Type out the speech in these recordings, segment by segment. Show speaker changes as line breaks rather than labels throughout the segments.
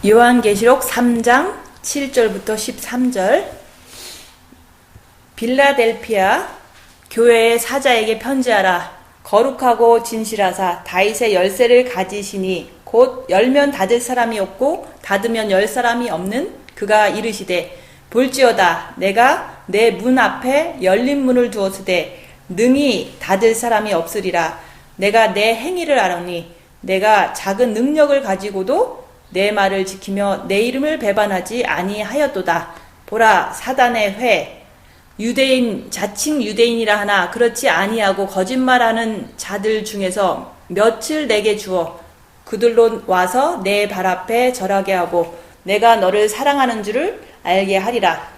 요한계시록 3장 7절부터 13절. 빌라델피아 교회의 사자에게 편지하라. 거룩하고 진실하사 다윗의 열쇠를 가지시니 곧 열면 닫을 사람이 없고 닫으면 열 사람이 없는 그가 이르시되, 볼지어다 내가 내 문 앞에 열린 문을 두었으되 능히 닫을 사람이 없으리라. 내가 내 행위를 아노니 내가 작은 능력을 가지고도 내 말을 지키며 내 이름을 배반하지 아니하였도다. 보라, 사단의 회, 유대인 자칭 유대인이라 하나 그렇지 아니하고 거짓말하는 자들 중에서 며칠 내게 주어 그들로 와서 내 발 앞에 절하게 하고 내가 너를 사랑하는 줄을 알게 하리라.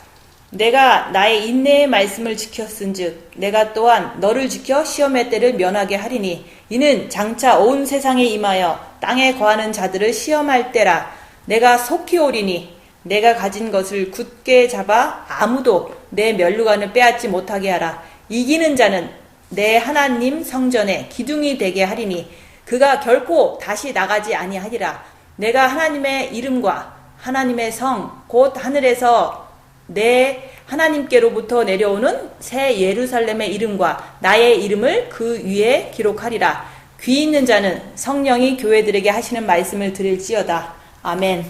내가 나의 인내의 말씀을 지켰은즉 내가 또한 너를 지켜 시험의 때를 면하게 하리니 이는 장차 온 세상에 임하여 땅에 거하는 자들을 시험할 때라. 내가 속히 오리니 내가 가진 것을 굳게 잡아 아무도 내 면류관을 빼앗지 못하게 하라. 이기는 자는 내 하나님 성전에 기둥이 되게 하리니 그가 결코 다시 나가지 아니하리라. 내가 하나님의 이름과 하나님의 성 곧 하늘에서 내 하나님께로부터 내려오는 새 예루살렘의 이름과 나의 이름을 그 위에 기록하리라. 귀 있는 자는 성령이 교회들에게 하시는 말씀을 들을지어다. 아멘.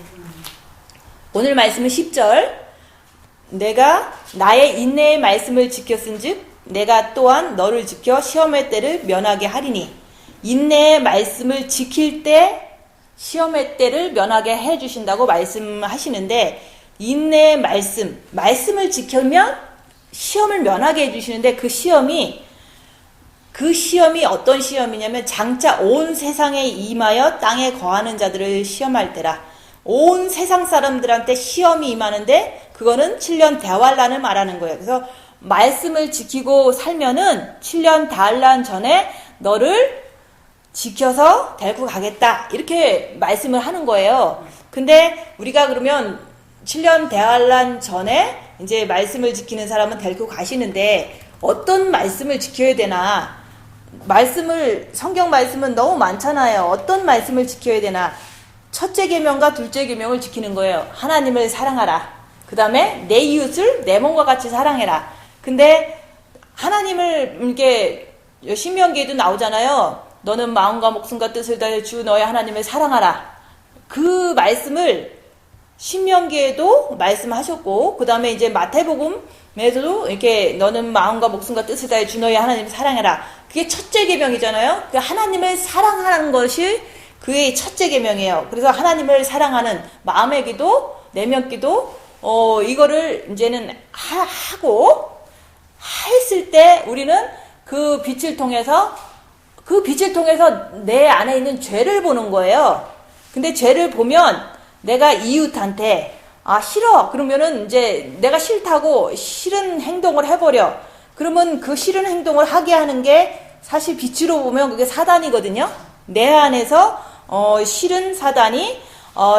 오늘 말씀은 10절. 내가 나의 인내의 말씀을 지켰은즉 내가 또한 너를 지켜 시험의 때를 면하게 하리니. 인내의 말씀을 지킬 때 시험의 때를 면하게 해주신다고 말씀하시는데, 인내의 말씀을 지키면 시험을 면하게 해주시는데 그 시험이 어떤 시험이냐면 장차 온 세상에 임하여 땅에 거하는 자들을 시험할 때라. 온 세상 사람들한테 시험이 임하는데 그거는 7년 대환란을 말하는 거예요. 그래서 말씀을 지키고 살면은 7년 대환란 전에 너를 지켜서 데리고 가겠다, 이렇게 말씀을 하는 거예요. 근데 우리가 그러면 7년 대환란 전에 이제 말씀을 지키는 사람은 데리고 가시는데 어떤 말씀을 지켜야 되나? 성경 말씀은 너무 많잖아요. 어떤 말씀을 지켜야 되나? 첫째 계명과 둘째 계명을 지키는 거예요. 하나님을 사랑하라. 그 다음에 내 이웃을 내 몸과 같이 사랑해라. 근데 하나님을 이렇게 신명기에도 나오잖아요. 너는 마음과 목숨과 뜻을 다해 주 너의 하나님을 사랑하라. 그 말씀을 신명기에도 말씀하셨고, 그 다음에 이제 마태복음에서도 이렇게 너는 마음과 목숨과 뜻을 다해 주 너의 하나님을 사랑해라. 그게 첫째 계명이잖아요. 그 하나님을 사랑하는 것이 그의 첫째 계명이에요. 그래서 하나님을 사랑하는 마음의 기도, 내면 기도, 이거를 이제는 하고 했을 때 우리는 그 빛을 통해서 내 안에 있는 죄를 보는 거예요. 근데 죄를 보면 내가 이웃한테 싫어, 그러면은 이제 내가 싫다고 싫은 행동을 해버려. 그러면 그 싫은 행동을 하게 하는 게 사실 빛으로 보면 그게 사단이거든요. 내 안에서 싫은 사단이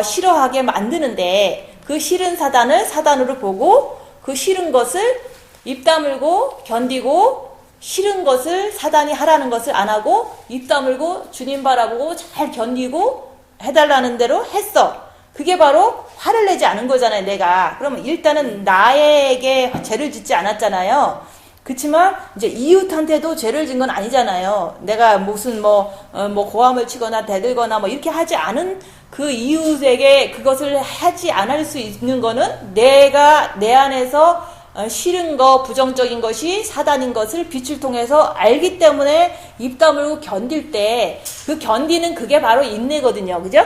싫어하게 만드는데, 그 싫은 사단을 사단으로 보고 그 싫은 것을 입 다물고 견디고, 싫은 것을 사단이 하라는 것을 안 하고 입 다물고 주님 바라보고 잘 견디고 해달라는 대로 했어. 그게 바로 화를 내지 않은 거잖아요, 내가. 그러면 일단은 나에게 죄를 짓지 않았잖아요. 그렇지만 이제 이웃한테도 죄를 진 건 아니잖아요. 내가 무슨 고함을 치거나 대들거나 이렇게 하지 않은 그 이웃에게 그것을 하지 않을 수 있는 거는 내가 내 안에서 싫은 거, 부정적인 것이 사단인 것을 빛을 통해서 알기 때문에 입 다물고 견딜 때, 그 견디는 그게 바로 인내거든요. 그죠?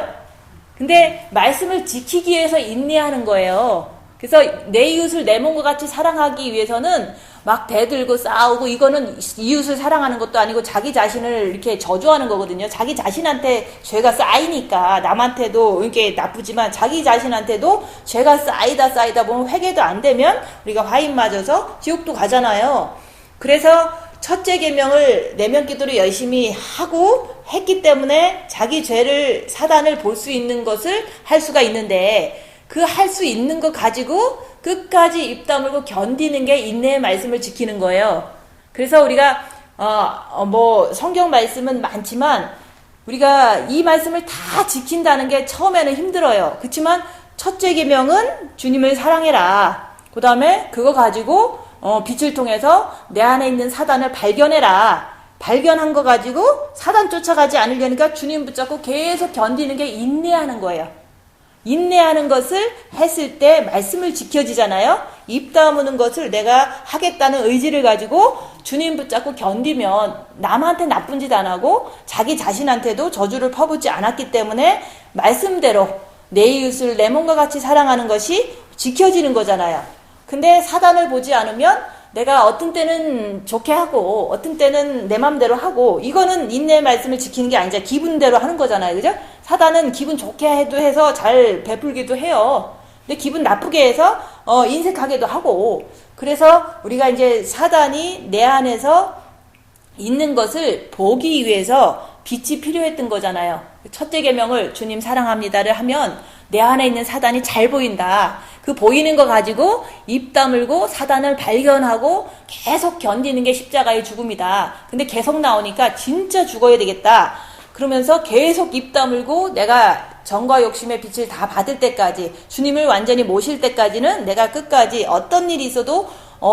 근데 말씀을 지키기 위해서 인내하는 거예요. 그래서 내 이웃을 내 몸과 같이 사랑하기 위해서는 막 대들고 싸우고, 이거는 이웃을 사랑하는 것도 아니고 자기 자신을 이렇게 저주하는 거거든요. 자기 자신한테 죄가 쌓이니까, 남한테도 이렇게 나쁘지만 자기 자신한테도 죄가 쌓이다 보면 회개도 안 되면 우리가 화인 맞아서 지옥도 가잖아요. 그래서 첫째 계명을 내면 기도를 열심히 하고 했기 때문에 자기 죄를, 사단을 볼 수 있는 것을 할 수가 있는데, 그 할 수 있는 거 가지고 끝까지 입 다물고 견디는 게 인내의 말씀을 지키는 거예요. 그래서 우리가 성경 말씀은 많지만 우리가 이 말씀을 다 지킨다는 게 처음에는 힘들어요. 그렇지만 첫째 계명은 주님을 사랑해라. 그 다음에 그거 가지고 빛을 통해서 내 안에 있는 사단을 발견해라. 발견한 거 가지고 사단 쫓아가지 않으려니까 주님 붙잡고 계속 견디는 게 인내하는 거예요. 인내하는 것을 했을 때 말씀을 지켜지잖아요. 입 다무는 것을 내가 하겠다는 의지를 가지고 주님 붙잡고 견디면 남한테 나쁜 짓 안 하고 자기 자신한테도 저주를 퍼붓지 않았기 때문에 말씀대로 내 이웃을 내 몸과 같이 사랑하는 것이 지켜지는 거잖아요. 근데 사단을 보지 않으면 내가 어떤 때는 좋게 하고 어떤 때는 내 맘대로 하고 이거는 인내의 말씀을 지키는 게 아니죠. 기분대로 하는 거잖아요. 그죠? 사단은 기분 좋게 해서 잘 베풀기도 해요. 근데 기분 나쁘게 해서 인색하게도 하고 그래서 우리가 이제 사단이 내 안에서 있는 것을 보기 위해서 빛이 필요했던 거잖아요. 첫째 계명을 주님 사랑합니다를 하면 내 안에 있는 사단이 잘 보인다. 그 보이는 거 가지고 입 다물고 사단을 발견하고 계속 견디는 게 십자가의 죽음이다. 근데 계속 나오니까 진짜 죽어야 되겠다. 그러면서 계속 입 다물고 내가 정과 욕심의 빛을 다 받을 때까지 주님을 완전히 모실 때까지는 내가 끝까지 어떤 일이 있어도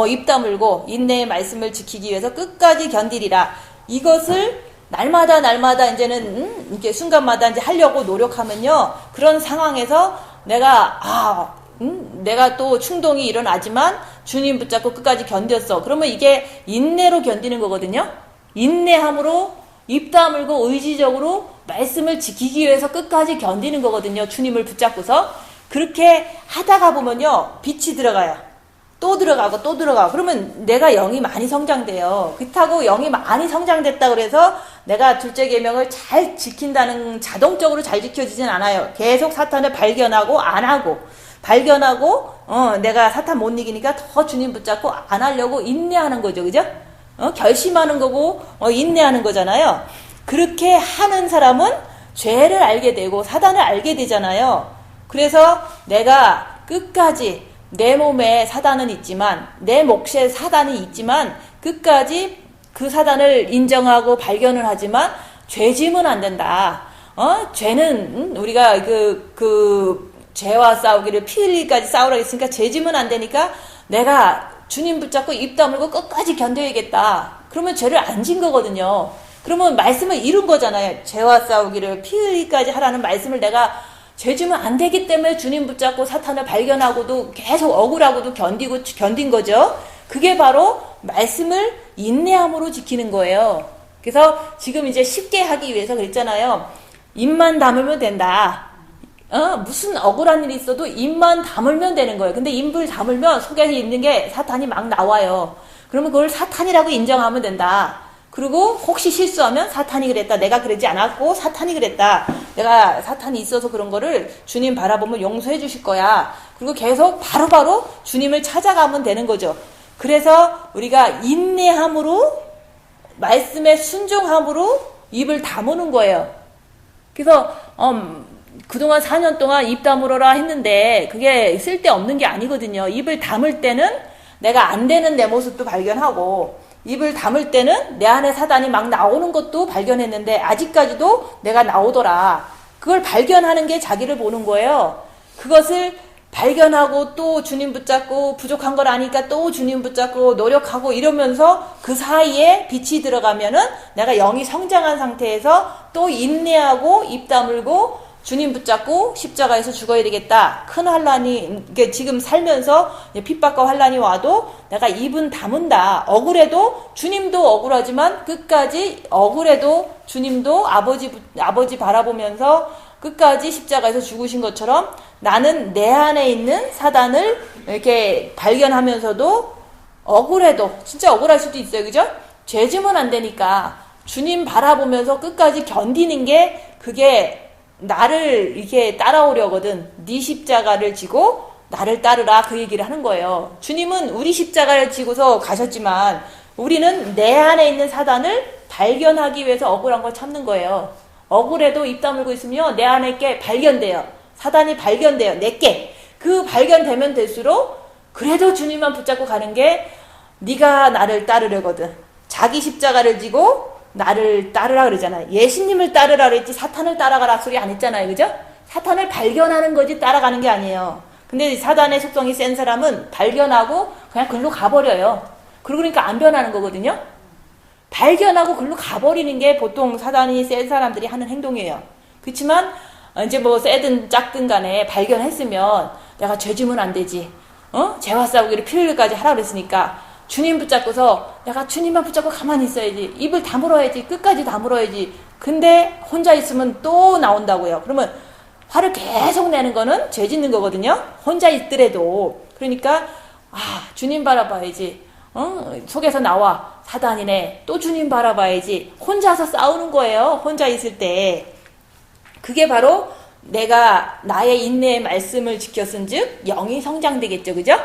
입 다물고 인내의 말씀을 지키기 위해서 끝까지 견디리라. 이것을 날마다 이제는 이렇게 순간마다 이제 하려고 노력하면요. 그런 상황에서 내가 또 충동이 일어나지만 주님 붙잡고 끝까지 견뎠어. 그러면 이게 인내로 견디는 거거든요. 인내함으로 입 다물고 의지적으로 말씀을 지키기 위해서 끝까지 견디는 거거든요. 주님을 붙잡고서. 그렇게 하다가 보면요. 빛이 들어가요. 또 들어가고 또 들어가고 그러면 내가 영이 많이 성장돼요. 그렇다고 영이 많이 성장됐다 그래서 내가 둘째 계명을 잘 지킨다는 자동적으로 잘 지켜지진 않아요. 계속 사탄을 발견하고 안 하고 발견하고 내가 사탄 못 이기니까 더 주님 붙잡고 안 하려고 인내하는 거죠. 그죠? 결심하는 거고 인내하는 거잖아요. 그렇게 하는 사람은 죄를 알게 되고 사단을 알게 되잖아요. 그래서 내가 끝까지 내 몸에 사단은 있지만 내 몫에 사단이 있지만 끝까지 그 사단을 인정하고 발견을 하지만 죄짐은 안 된다. 죄는 우리가 그 죄와 싸우기를 피 흘리기까지 싸우라 했으니까 죄짐은 안 되니까 내가 주님 붙잡고 입 다물고 끝까지 견뎌야겠다. 그러면 죄를 안 진 거거든요. 그러면 말씀을 이룬 거잖아요. 죄와 싸우기를 피 흘리기까지 하라는 말씀을 내가 죄지면 안 되기 때문에 주님 붙잡고 사탄을 발견하고도 계속 억울하고도 견딘 거죠. 그게 바로 말씀을 인내함으로 지키는 거예요. 그래서 지금 이제 쉽게 하기 위해서 그랬잖아요. 입만 다물면 된다. 무슨 억울한 일이 있어도 입만 다물면 되는 거예요. 근데 입을 다물면 속에 있는 게 사탄이 막 나와요. 그러면 그걸 사탄이라고 인정하면 된다. 그리고 혹시 실수하면 사탄이 그랬다. 내가 그러지 않았고 사탄이 그랬다. 내가 사탄이 있어서 그런 거를 주님 바라보면 용서해 주실 거야. 그리고 계속 바로바로 주님을 찾아가면 되는 거죠. 그래서 우리가 인내함으로 말씀에 순종함으로 입을 다무는 거예요. 그래서 그동안 4년 동안 입 다물어라 했는데 그게 쓸데없는 게 아니거든요. 입을 다물 때는 내가 안 되는 내 모습도 발견하고 입을 다물 때는 내 안에 사단이 막 나오는 것도 발견했는데 아직까지도 내가 나오더라. 그걸 발견하는 게 자기를 보는 거예요. 그것을 발견하고 또 주님 붙잡고 부족한 걸 아니까 또 주님 붙잡고 노력하고 이러면서 그 사이에 빛이 들어가면은 내가 영이 성장한 상태에서 또 인내하고 입 다물고 주님 붙잡고 십자가에서 죽어야 되겠다. 큰 환란이 지금 살면서 핍박과 환란이 와도 내가 입은 다문다. 억울해도 주님도 억울하지만 끝까지 억울해도 주님도 아버지 바라보면서 끝까지 십자가에서 죽으신 것처럼 나는 내 안에 있는 사단을 이렇게 발견하면서도 억울해도 진짜 억울할 수도 있어요. 그죠? 죄지면 안 되니까 주님 바라보면서 끝까지 견디는 게 그게 나를 이렇게 따라오려거든. 네 십자가를 지고 나를 따르라 그 얘기를 하는 거예요. 주님은 우리 십자가를 지고서 가셨지만 우리는 내 안에 있는 사단을 발견하기 위해서 억울한 걸 참는 거예요. 억울해도 입 다물고 있으면 내 안에 게 발견돼요. 사단이 발견돼요. 내게. 그 발견되면 될수록 그래도 주님만 붙잡고 가는 게 네가 나를 따르려거든. 자기 십자가를 지고 나를 따르라 그러잖아요. 예수님을 따르라 그랬지 사탄을 따라가라 소리 안 했잖아요. 그죠? 사탄을 발견하는 거지 따라가는 게 아니에요. 근데 사단의 속성이 센 사람은 발견하고 그냥 글로 가버려요. 그러니까 안 변하는 거거든요. 발견하고 글로 가버리는 게 보통 사단이 센 사람들이 하는 행동이에요. 그렇지만 이제 뭐 세든 작든 간에 발견했으면 내가 죄 지면 안 되지. 죄와 싸우기를 필요까지 하라 그랬으니까 주님 붙잡고서 내가 주님만 붙잡고 가만히 있어야지. 입을 다물어야지. 끝까지 다물어야지. 근데 혼자 있으면 또 나온다고요. 그러면 화를 계속 내는 거는 죄 짓는 거거든요. 혼자 있더라도. 그러니까 주님 바라봐야지. 속에서 나와. 사단이네. 또 주님 바라봐야지. 혼자서 싸우는 거예요. 혼자 있을 때. 그게 바로 내가 나의 인내의 말씀을 지켰은즉 영이 성장되겠죠. 그죠?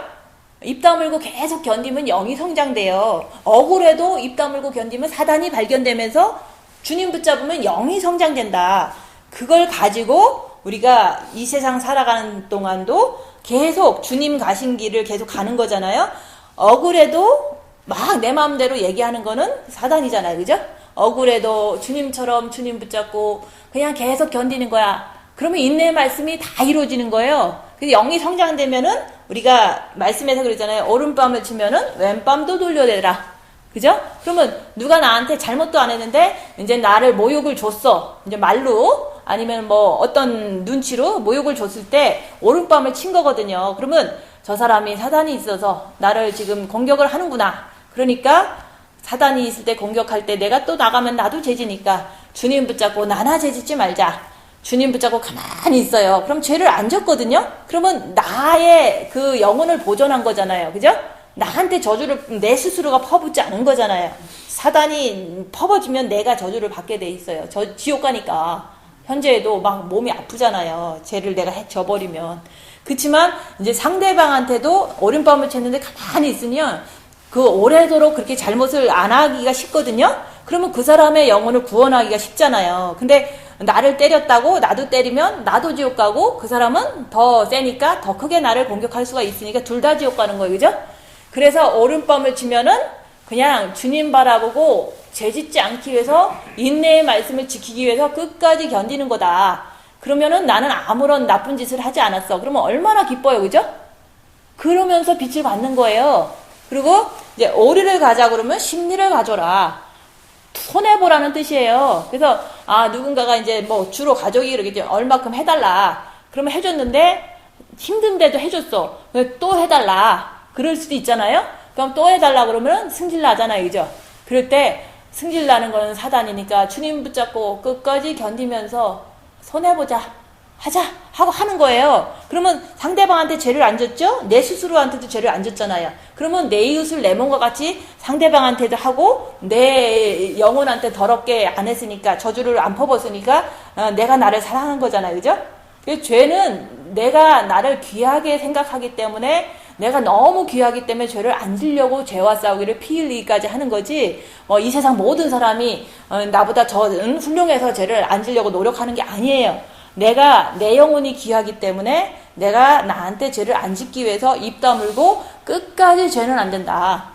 입 다물고 계속 견디면 영이 성장돼요. 억울해도 입 다물고 견디면 사단이 발견되면서 주님 붙잡으면 영이 성장된다. 그걸 가지고 우리가 이 세상 살아가는 동안도 계속 주님 가신 길을 계속 가는 거잖아요. 억울해도 막 내 마음대로 얘기하는 거는 사단이잖아요. 그죠? 억울해도 주님처럼 주님 붙잡고 그냥 계속 견디는 거야. 그러면 인내의 말씀이 다 이루어지는 거예요. 그래서 영이 성장되면은 우리가 말씀에서 그러잖아요. 오른밤을 치면은 왼밤도 돌려대라. 그죠? 그러면 누가 나한테 잘못도 안 했는데 이제 나를 모욕을 줬어. 이제 말로 아니면 뭐 어떤 눈치로 모욕을 줬을 때 오른밤을 친 거거든요. 그러면 저 사람이 사단이 있어서 나를 지금 공격을 하는구나. 그러니까 사단이 있을 때 공격할 때 내가 또 나가면 나도 죄지니까 주님 붙잡고 나나 죄짓지 말자. 주님 붙잡고 가만히 있어요. 그럼 죄를 안 졌거든요? 그러면 나의 그 영혼을 보존한 거잖아요. 그죠? 나한테 저주를 내 스스로가 퍼붓지 않은 거잖아요. 사단이 퍼버지면 내가 저주를 받게 돼 있어요. 지옥 가니까. 현재에도 막 몸이 아프잖아요. 죄를 내가 져버리면. 그렇지만 이제 상대방한테도 오른밤을 쳤는데 가만히 있으면 그 오래도록 그렇게 잘못을 안 하기가 쉽거든요? 그러면 그 사람의 영혼을 구원하기가 쉽잖아요. 근데 나를 때렸다고 나도 때리면 나도 지옥 가고 그 사람은 더 세니까 더 크게 나를 공격할 수가 있으니까 둘 다 지옥 가는 거예요. 그죠? 그래서 오른밤을 치면은 그냥 주님 바라보고 죄짓지 않기 위해서 인내의 말씀을 지키기 위해서 끝까지 견디는 거다. 그러면은 나는 아무런 나쁜 짓을 하지 않았어. 그러면 얼마나 기뻐요. 그죠? 그러면서 빛을 받는 거예요. 그리고 이제 오리를 가자 그러면 심리를 가져라. 손해보라는 뜻이에요. 그래서 누군가가 이제 뭐 주로 가족이 이러겠죠. 얼마큼 해달라. 그러면 해줬는데 힘든데도 해줬어. 또 해달라. 그럴 수도 있잖아요. 그럼 또 해달라 그러면 승질 나잖아요. 그죠? 그럴 때 승질 나는 거는 사단이니까 주님 붙잡고 끝까지 견디면서 손해보자. 하자 하고 하는 거예요. 그러면 상대방한테 죄를 안 졌죠? 내 스스로한테도 죄를 안 졌잖아요. 그러면 내 이웃을 내 몸과 같이 상대방한테도 하고 내 영혼한테 더럽게 안 했으니까 저주를 안 퍼붓으니까 내가 나를 사랑한 거잖아요. 그죠? 죄는 내가 나를 귀하게 생각하기 때문에 내가 너무 귀하기 때문에 죄를 안 지려고 죄와 싸우기를 피 흘리기까지 하는 거지 이 세상 모든 사람이 나보다 훌륭해서 죄를 안 지려고 노력하는 게 아니에요. 내가 내 영혼이 귀하기 때문에 내가 나한테 죄를 안 짓기 위해서 입 다물고 끝까지 죄는 안 된다.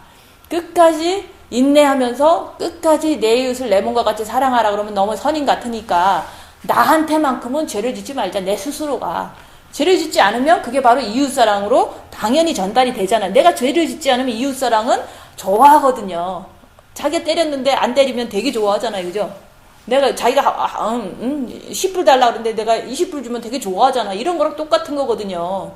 끝까지 인내하면서 끝까지 내 이웃을 내 몸과 같이 사랑하라 그러면 너무 선인 같으니까 나한테만큼은 죄를 짓지 말자. 내 스스로가. 죄를 짓지 않으면 그게 바로 이웃사랑으로 당연히 전달이 되잖아요. 내가 죄를 짓지 않으면 이웃사랑은 좋아하거든요. 자기가 때렸는데 안 때리면 되게 좋아하잖아요. 그죠? 내가 자기가 10불 달라 그러는데 내가 20불 주면 되게 좋아하잖아. 이런 거랑 똑같은 거거든요.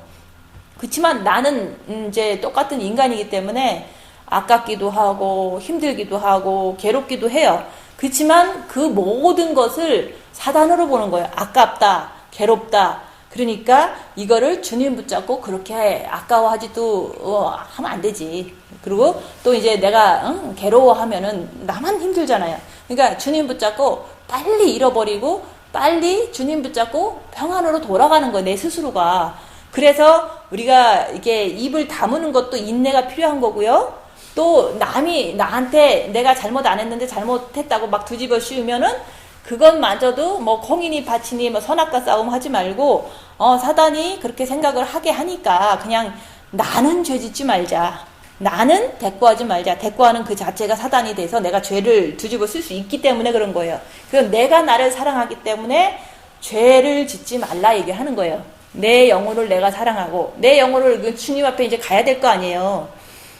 그렇지만 나는 이제 똑같은 인간이기 때문에 아깝기도 하고 힘들기도 하고 괴롭기도 해요. 그렇지만 그 모든 것을 사단으로 보는 거예요. 아깝다, 괴롭다. 그러니까 이거를 주님 붙잡고 그렇게 아까워하지도 하면 안 되지. 그리고 또 이제 내가 괴로워하면은 나만 힘들잖아요. 그러니까 주님 붙잡고 빨리 잃어버리고 빨리 주님 붙잡고 평안으로 돌아가는 거예요. 내 스스로가. 그래서 우리가 이게 입을 다무는 것도 인내가 필요한 거고요. 또 남이 나한테 내가 잘못 안 했는데 잘못했다고 막 뒤집어 씌우면은 그것마저도 뭐 공인이 바치니 뭐 선악과 싸움 하지 말고 사단이 그렇게 생각을 하게 하니까 그냥 나는 죄 짓지 말자. 나는 대꾸하지 말자. 대꾸하는 그 자체가 사단이 돼서 내가 죄를 뒤집어 쓸 수 있기 때문에 그런 거예요. 그래서 내가 나를 사랑하기 때문에 죄를 짓지 말라 얘기하는 거예요. 내 영혼을 내가 사랑하고 내 영혼을 주님 앞에 이제 가야 될 거 아니에요.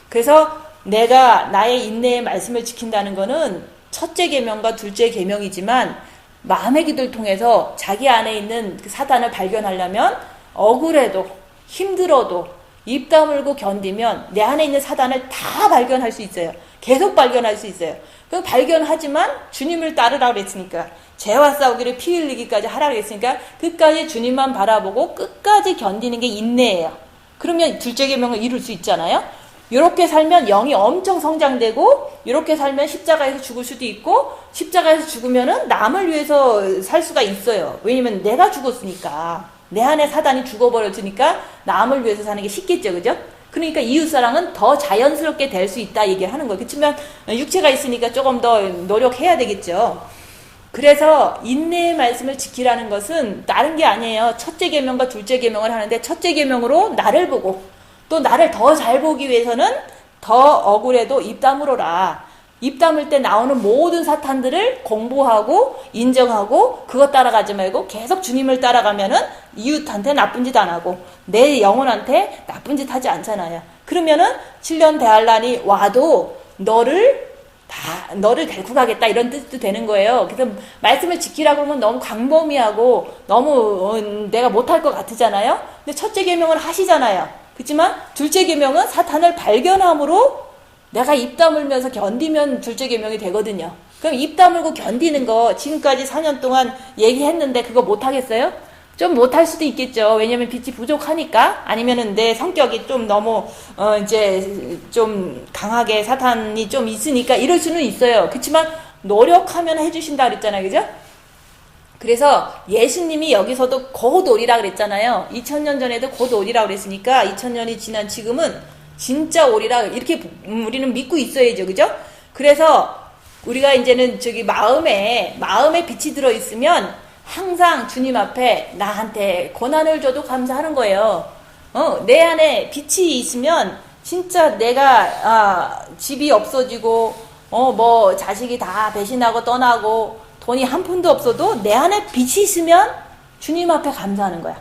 그래서 내가 나의 인내의 말씀을 지킨다는 거는 첫째 계명과 둘째 계명이지만 마음의 기도를 통해서 자기 안에 있는 그 사단을 발견하려면 억울해도 힘들어도 입 다물고 견디면 내 안에 있는 사단을 다 발견할 수 있어요. 계속 발견할 수 있어요. 그 발견하지만 주님을 따르라고 그랬으니까 죄와 싸우기를 피 흘리기까지 하라고 그랬으니까 끝까지 주님만 바라보고 끝까지 견디는 게 인내예요. 그러면 둘째 계명을 이룰 수 있잖아요. 이렇게 살면 영이 엄청 성장되고 이렇게 살면 십자가에서 죽을 수도 있고 십자가에서 죽으면은 남을 위해서 살 수가 있어요. 왜냐면 내가 죽었으니까 내 안에 사단이 죽어버렸으니까 남을 위해서 사는 게 쉽겠죠, 그죠? 그러니까 이웃사랑은 더 자연스럽게 될 수 있다 얘기하는 거예요. 그렇지만 육체가 있으니까 조금 더 노력해야 되겠죠. 그래서 인내의 말씀을 지키라는 것은 다른 게 아니에요. 첫째 계명과 둘째 계명을 하는데 첫째 계명으로 나를 보고 또 나를 더 잘 보기 위해서는 더 억울해도 입 다물어라. 입 다물 때 나오는 모든 사탄들을 공부하고 인정하고 그것 따라가지 말고 계속 주님을 따라가면은 이웃한테 나쁜 짓 안 하고 내 영혼한테 나쁜 짓 하지 않잖아요. 그러면은 7년 대환란이 와도 너를 데리고 가겠다 이런 뜻도 되는 거예요. 그래서 말씀을 지키라고 그러면 너무 광범위하고 너무 내가 못할 것 같으잖아요. 근데 첫째 계명을 하시잖아요. 그렇지만 둘째 계명은 사탄을 발견함으로 내가 입 다물면서 견디면 둘째 계명이 되거든요. 그럼 입 다물고 견디는 거 지금까지 4년 동안 얘기했는데 그거 못하겠어요? 좀 못할 수도 있겠죠. 왜냐면 빛이 부족하니까. 아니면은 내 성격이 좀 너무 이제 좀 강하게 사탄이 좀 있으니까 이럴 수는 있어요. 그렇지만 노력하면 해주신다 그랬잖아요. 그죠? 그래서 예수님이 여기서도 곧 오리라 그랬잖아요. 2000년 전에도 곧 오리라 그랬으니까 2000년이 지난 지금은 진짜 오리라 이렇게 우리는 믿고 있어야죠. 그죠? 그래서 우리가 이제는 마음에 빛이 들어있으면 항상 주님 앞에 나한테 고난을 줘도 감사하는 거예요. 내 안에 빛이 있으면 진짜 내가 집이 없어지고 뭐 자식이 다 배신하고 떠나고 돈이 한 푼도 없어도 내 안에 빛이 있으면 주님 앞에 감사하는 거야.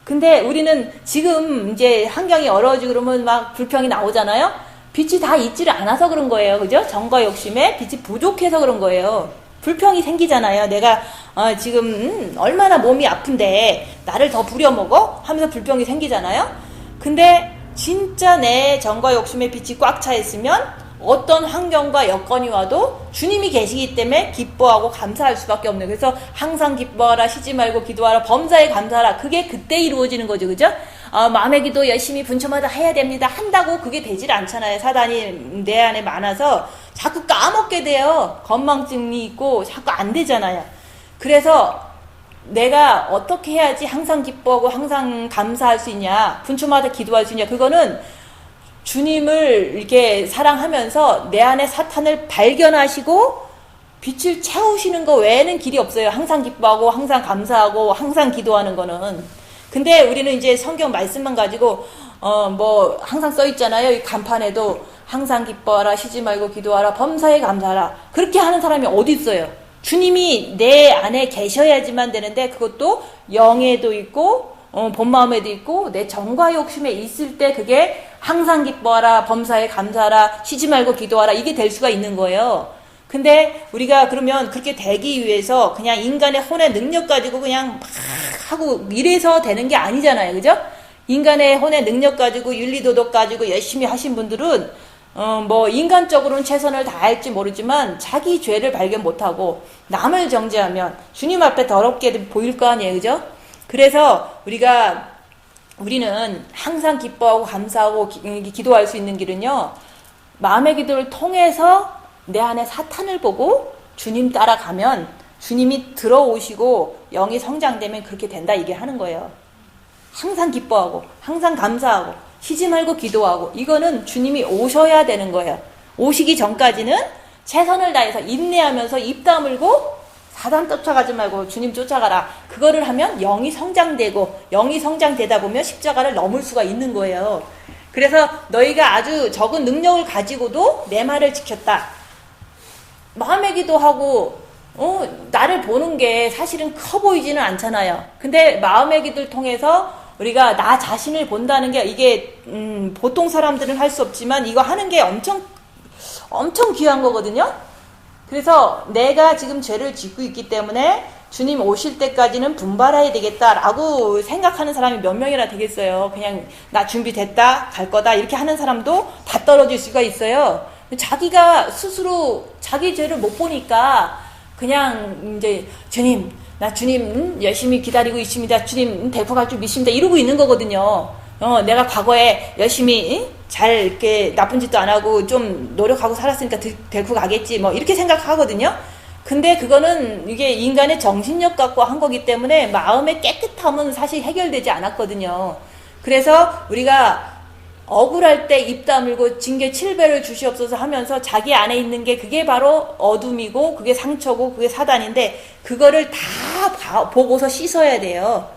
근데 우리는 지금 이제 환경이 어려워지고 그러면 막 불평이 나오잖아요. 빛이 다 있지를 않아서 그런 거예요. 그죠? 정과 욕심에 빛이 부족해서 그런 거예요. 불평이 생기잖아요. 내가 지금 얼마나 몸이 아픈데 나를 더 부려먹어? 하면서 불평이 생기잖아요. 근데 진짜 내 정과 욕심의 빛이 꽉 차 있으면 어떤 환경과 여건이 와도 주님이 계시기 때문에 기뻐하고 감사할 수밖에 없는 거예요. 그래서 항상 기뻐하라, 쉬지 말고 기도하라, 범사에 감사하라. 그게 그때 이루어지는 거죠. 그죠? 마음의 기도 열심히 분초마다 해야 됩니다. 한다고 그게 되질 않잖아요. 사단이 내 안에 많아서 자꾸 까먹게 돼요. 건망증이 있고 자꾸 안 되잖아요. 그래서 내가 어떻게 해야지 항상 기뻐하고 항상 감사할 수 있냐, 분초마다 기도할 수 있냐, 그거는 주님을 이렇게 사랑하면서 내 안에 사탄을 발견하시고 빛을 채우시는 거 외에는 길이 없어요. 항상 기뻐하고 항상 감사하고 항상 기도하는 거는. 근데 우리는 이제 성경 말씀만 가지고 뭐 항상 써 있잖아요. 이 간판에도 항상 기뻐하라, 쉬지 말고 기도하라, 범사에 감사하라. 그렇게 하는 사람이 어디 있어요? 주님이 내 안에 계셔야지만 되는데 그것도 영에도 있고 본 마음에도 있고 내 정과 욕심에 있을 때 그게 항상 기뻐하라, 범사에 감사하라, 쉬지 말고 기도하라, 이게 될 수가 있는 거예요. 근데 우리가 그러면 그렇게 되기 위해서 그냥 인간의 혼의 능력 가지고 그냥 막 하고 이래서 되는 게 아니잖아요. 그죠? 인간의 혼의 능력 가지고 윤리도덕 가지고 열심히 하신 분들은 뭐 인간적으로는 최선을 다할지 모르지만 자기 죄를 발견 못하고 남을 정죄하면 주님 앞에 더럽게 보일 거 아니에요. 그죠? 그래서 우리는 항상 기뻐하고 감사하고 기도할 수 있는 길은요, 마음의 기도를 통해서 내 안에 사탄을 보고 주님 따라가면 주님이 들어오시고 영이 성장되면 그렇게 된다, 이게 하는 거예요. 항상 기뻐하고 항상 감사하고 쉬지 말고 기도하고, 이거는 주님이 오셔야 되는 거예요. 오시기 전까지는 최선을 다해서 인내하면서 입 다물고 사단 쫓아가지 말고 주님 쫓아가라. 그거를 하면 영이 성장되고, 영이 성장되다 보면 십자가를 넘을 수가 있는 거예요. 그래서 너희가 아주 적은 능력을 가지고도 내 말을 지켰다. 마음의 기도하고 나를 보는 게 사실은 커 보이지는 않잖아요. 근데 마음의 기도를 통해서 우리가 나 자신을 본다는 게 이게 보통 사람들은 할 수 없지만 이거 하는 게 엄청 귀한 거거든요. 그래서 내가 지금 죄를 짓고 있기 때문에 주님 오실 때까지는 분발해야 되겠다라고 생각하는 사람이 몇 명이나 되겠어요. 그냥 나 준비됐다 갈 거다 이렇게 하는 사람도 다 떨어질 수가 있어요. 자기가 스스로 자기 죄를 못 보니까 그냥 이제 주님 나 주님 열심히 기다리고 있습니다. 주님 데리고 갈 줄 믿습니다. 이러고 있는 거거든요. 내가 과거에 열심히 잘 이렇게 나쁜 짓도 안 하고 좀 노력하고 살았으니까 데리고 가겠지 뭐 이렇게 생각하거든요. 근데 그거는 이게 인간의 정신력 갖고 한 거기 때문에 마음의 깨끗함은 사실 해결되지 않았거든요. 그래서 우리가 억울할 때 입 다물고 징계 7배를 주시옵소서 하면서 자기 안에 있는 게 그게 바로 어둠이고 그게 상처고 그게 사단인데 그거를 다 보고서 씻어야 돼요.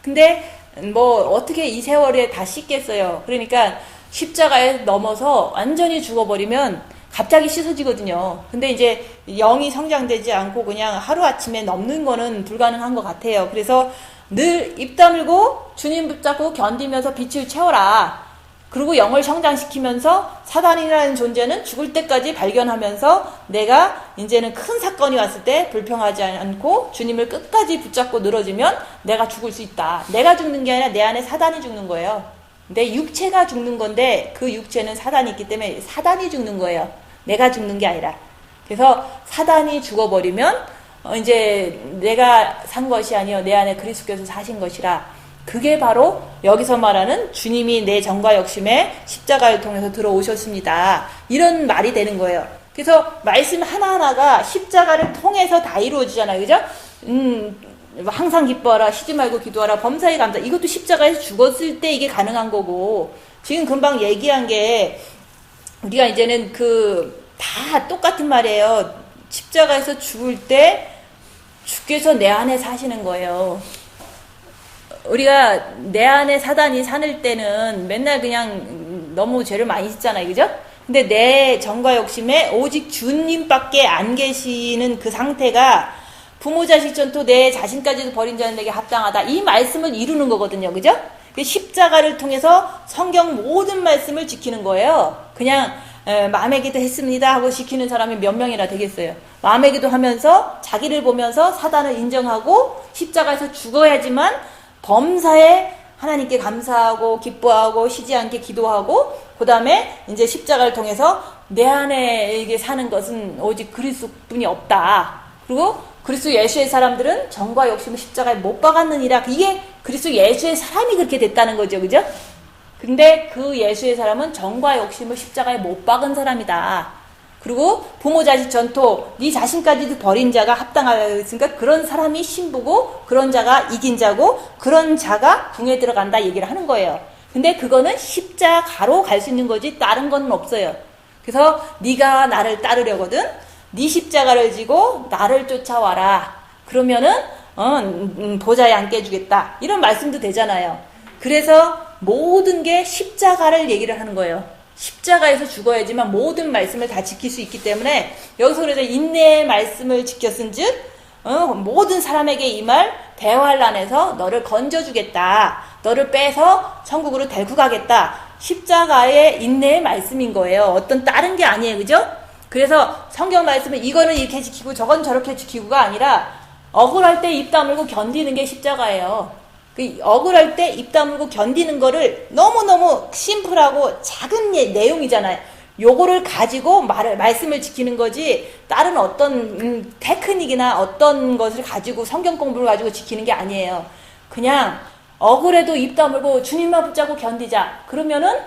근데 뭐 어떻게 이 세월에 다 씻겠어요. 그러니까 십자가에 넘어서 완전히 죽어버리면 갑자기 씻어지거든요. 근데 이제 영이 성장되지 않고 그냥 하루아침에 넘는 거는 불가능한 것 같아요. 그래서 늘 입 다물고 주님 붙잡고 견디면서 빛을 채워라. 그리고 영을 성장시키면서 사단이라는 존재는 죽을 때까지 발견하면서 내가 이제는 큰 사건이 왔을 때 불평하지 않고 주님을 끝까지 붙잡고 늘어지면 내가 죽을 수 있다. 내가 죽는 게 아니라 내 안에 사단이 죽는 거예요. 내 육체가 죽는 건데 그 육체는 사단이 있기 때문에 사단이 죽는 거예요. 내가 죽는 게 아니라. 그래서 사단이 죽어버리면 이제 내가 산 것이 아니요 내 안에 그리스도께서 사신 것이라. 그게 바로 여기서 말하는 주님이 내 정과 욕심에 십자가를 통해서 들어오셨습니다. 이런 말이 되는 거예요. 그래서 말씀 하나하나가 십자가를 통해서 다 이루어지잖아요. 그죠? 항상 기뻐하라, 쉬지 말고 기도하라, 범사에 감사. 이것도 십자가에서 죽었을 때 이게 가능한 거고, 지금 금방 얘기한 게 우리가 이제는 다 똑같은 말이에요. 십자가에서 죽을 때 주께서 내 안에 사시는 거예요. 우리가 내 안에 사단이 사는 때는 맨날 그냥 너무 죄를 많이 짓잖아요. 그죠? 근데 내 정과 욕심에 오직 주님밖에 안 계시는 그 상태가 부모 자식 전토 내 자신까지도 버린 자는 내게 합당하다. 이 말씀을 이루는 거거든요. 그죠? 십자가를 통해서 성경 모든 말씀을 지키는 거예요. 그냥 마음의 기도 했습니다 하고 지키는 사람이 몇 명이나 되겠어요. 마음의 기도 하면서 자기를 보면서 사단을 인정하고 십자가에서 죽어야지만 범사에 하나님께 감사하고 기뻐하고 쉬지 않게 기도하고 그 다음에 이제 십자가를 통해서 내 안에 이게 사는 것은 오직 그리스도뿐이 없다. 그리고 그리스도 예수의 사람들은 정과 욕심을 십자가에 못 박았느니라. 이게 그리스도 예수의 사람이 그렇게 됐다는 거죠. 그죠? 근데 그 예수의 사람은 정과 욕심을 십자가에 못 박은 사람이다. 그리고 부모 자식 전토 네 자신까지도 버린 자가 합당하였으니까 그런 사람이 신부고 그런 자가 이긴 자고 그런 자가 궁에 들어간다 얘기를 하는 거예요. 근데 그거는 십자가로 갈 수 있는 거지 다른 건 없어요. 그래서 네가 나를 따르려거든 네 십자가를 지고 나를 쫓아와라. 그러면은 보좌에 앉게 해주겠다. 이런 말씀도 되잖아요. 그래서 모든 게 십자가를 얘기를 하는 거예요. 십자가에서 죽어야지만 모든 말씀을 다 지킬 수 있기 때문에 여기서 그래서 인내의 말씀을 지켰은즉 모든 사람에게 이 말 대환란에서 너를 건져주겠다. 너를 빼서 천국으로 데리고 가겠다. 십자가의 인내의 말씀인 거예요. 어떤 다른 게 아니에요. 그죠? 그래서 성경 말씀은 이거는 이렇게 지키고 저건 저렇게 지키고가 아니라 억울할 때 입 다물고 견디는 게 십자가예요. 억울할 때 입 다물고 견디는 거를 너무너무 심플하고 작은 내용이잖아요. 요거를 가지고 말씀을 지키는 거지 다른 어떤 테크닉이나 어떤 것을 가지고 성경 공부를 가지고 지키는 게 아니에요. 그냥 억울해도 입 다물고 주님만 붙잡고 견디자. 그러면은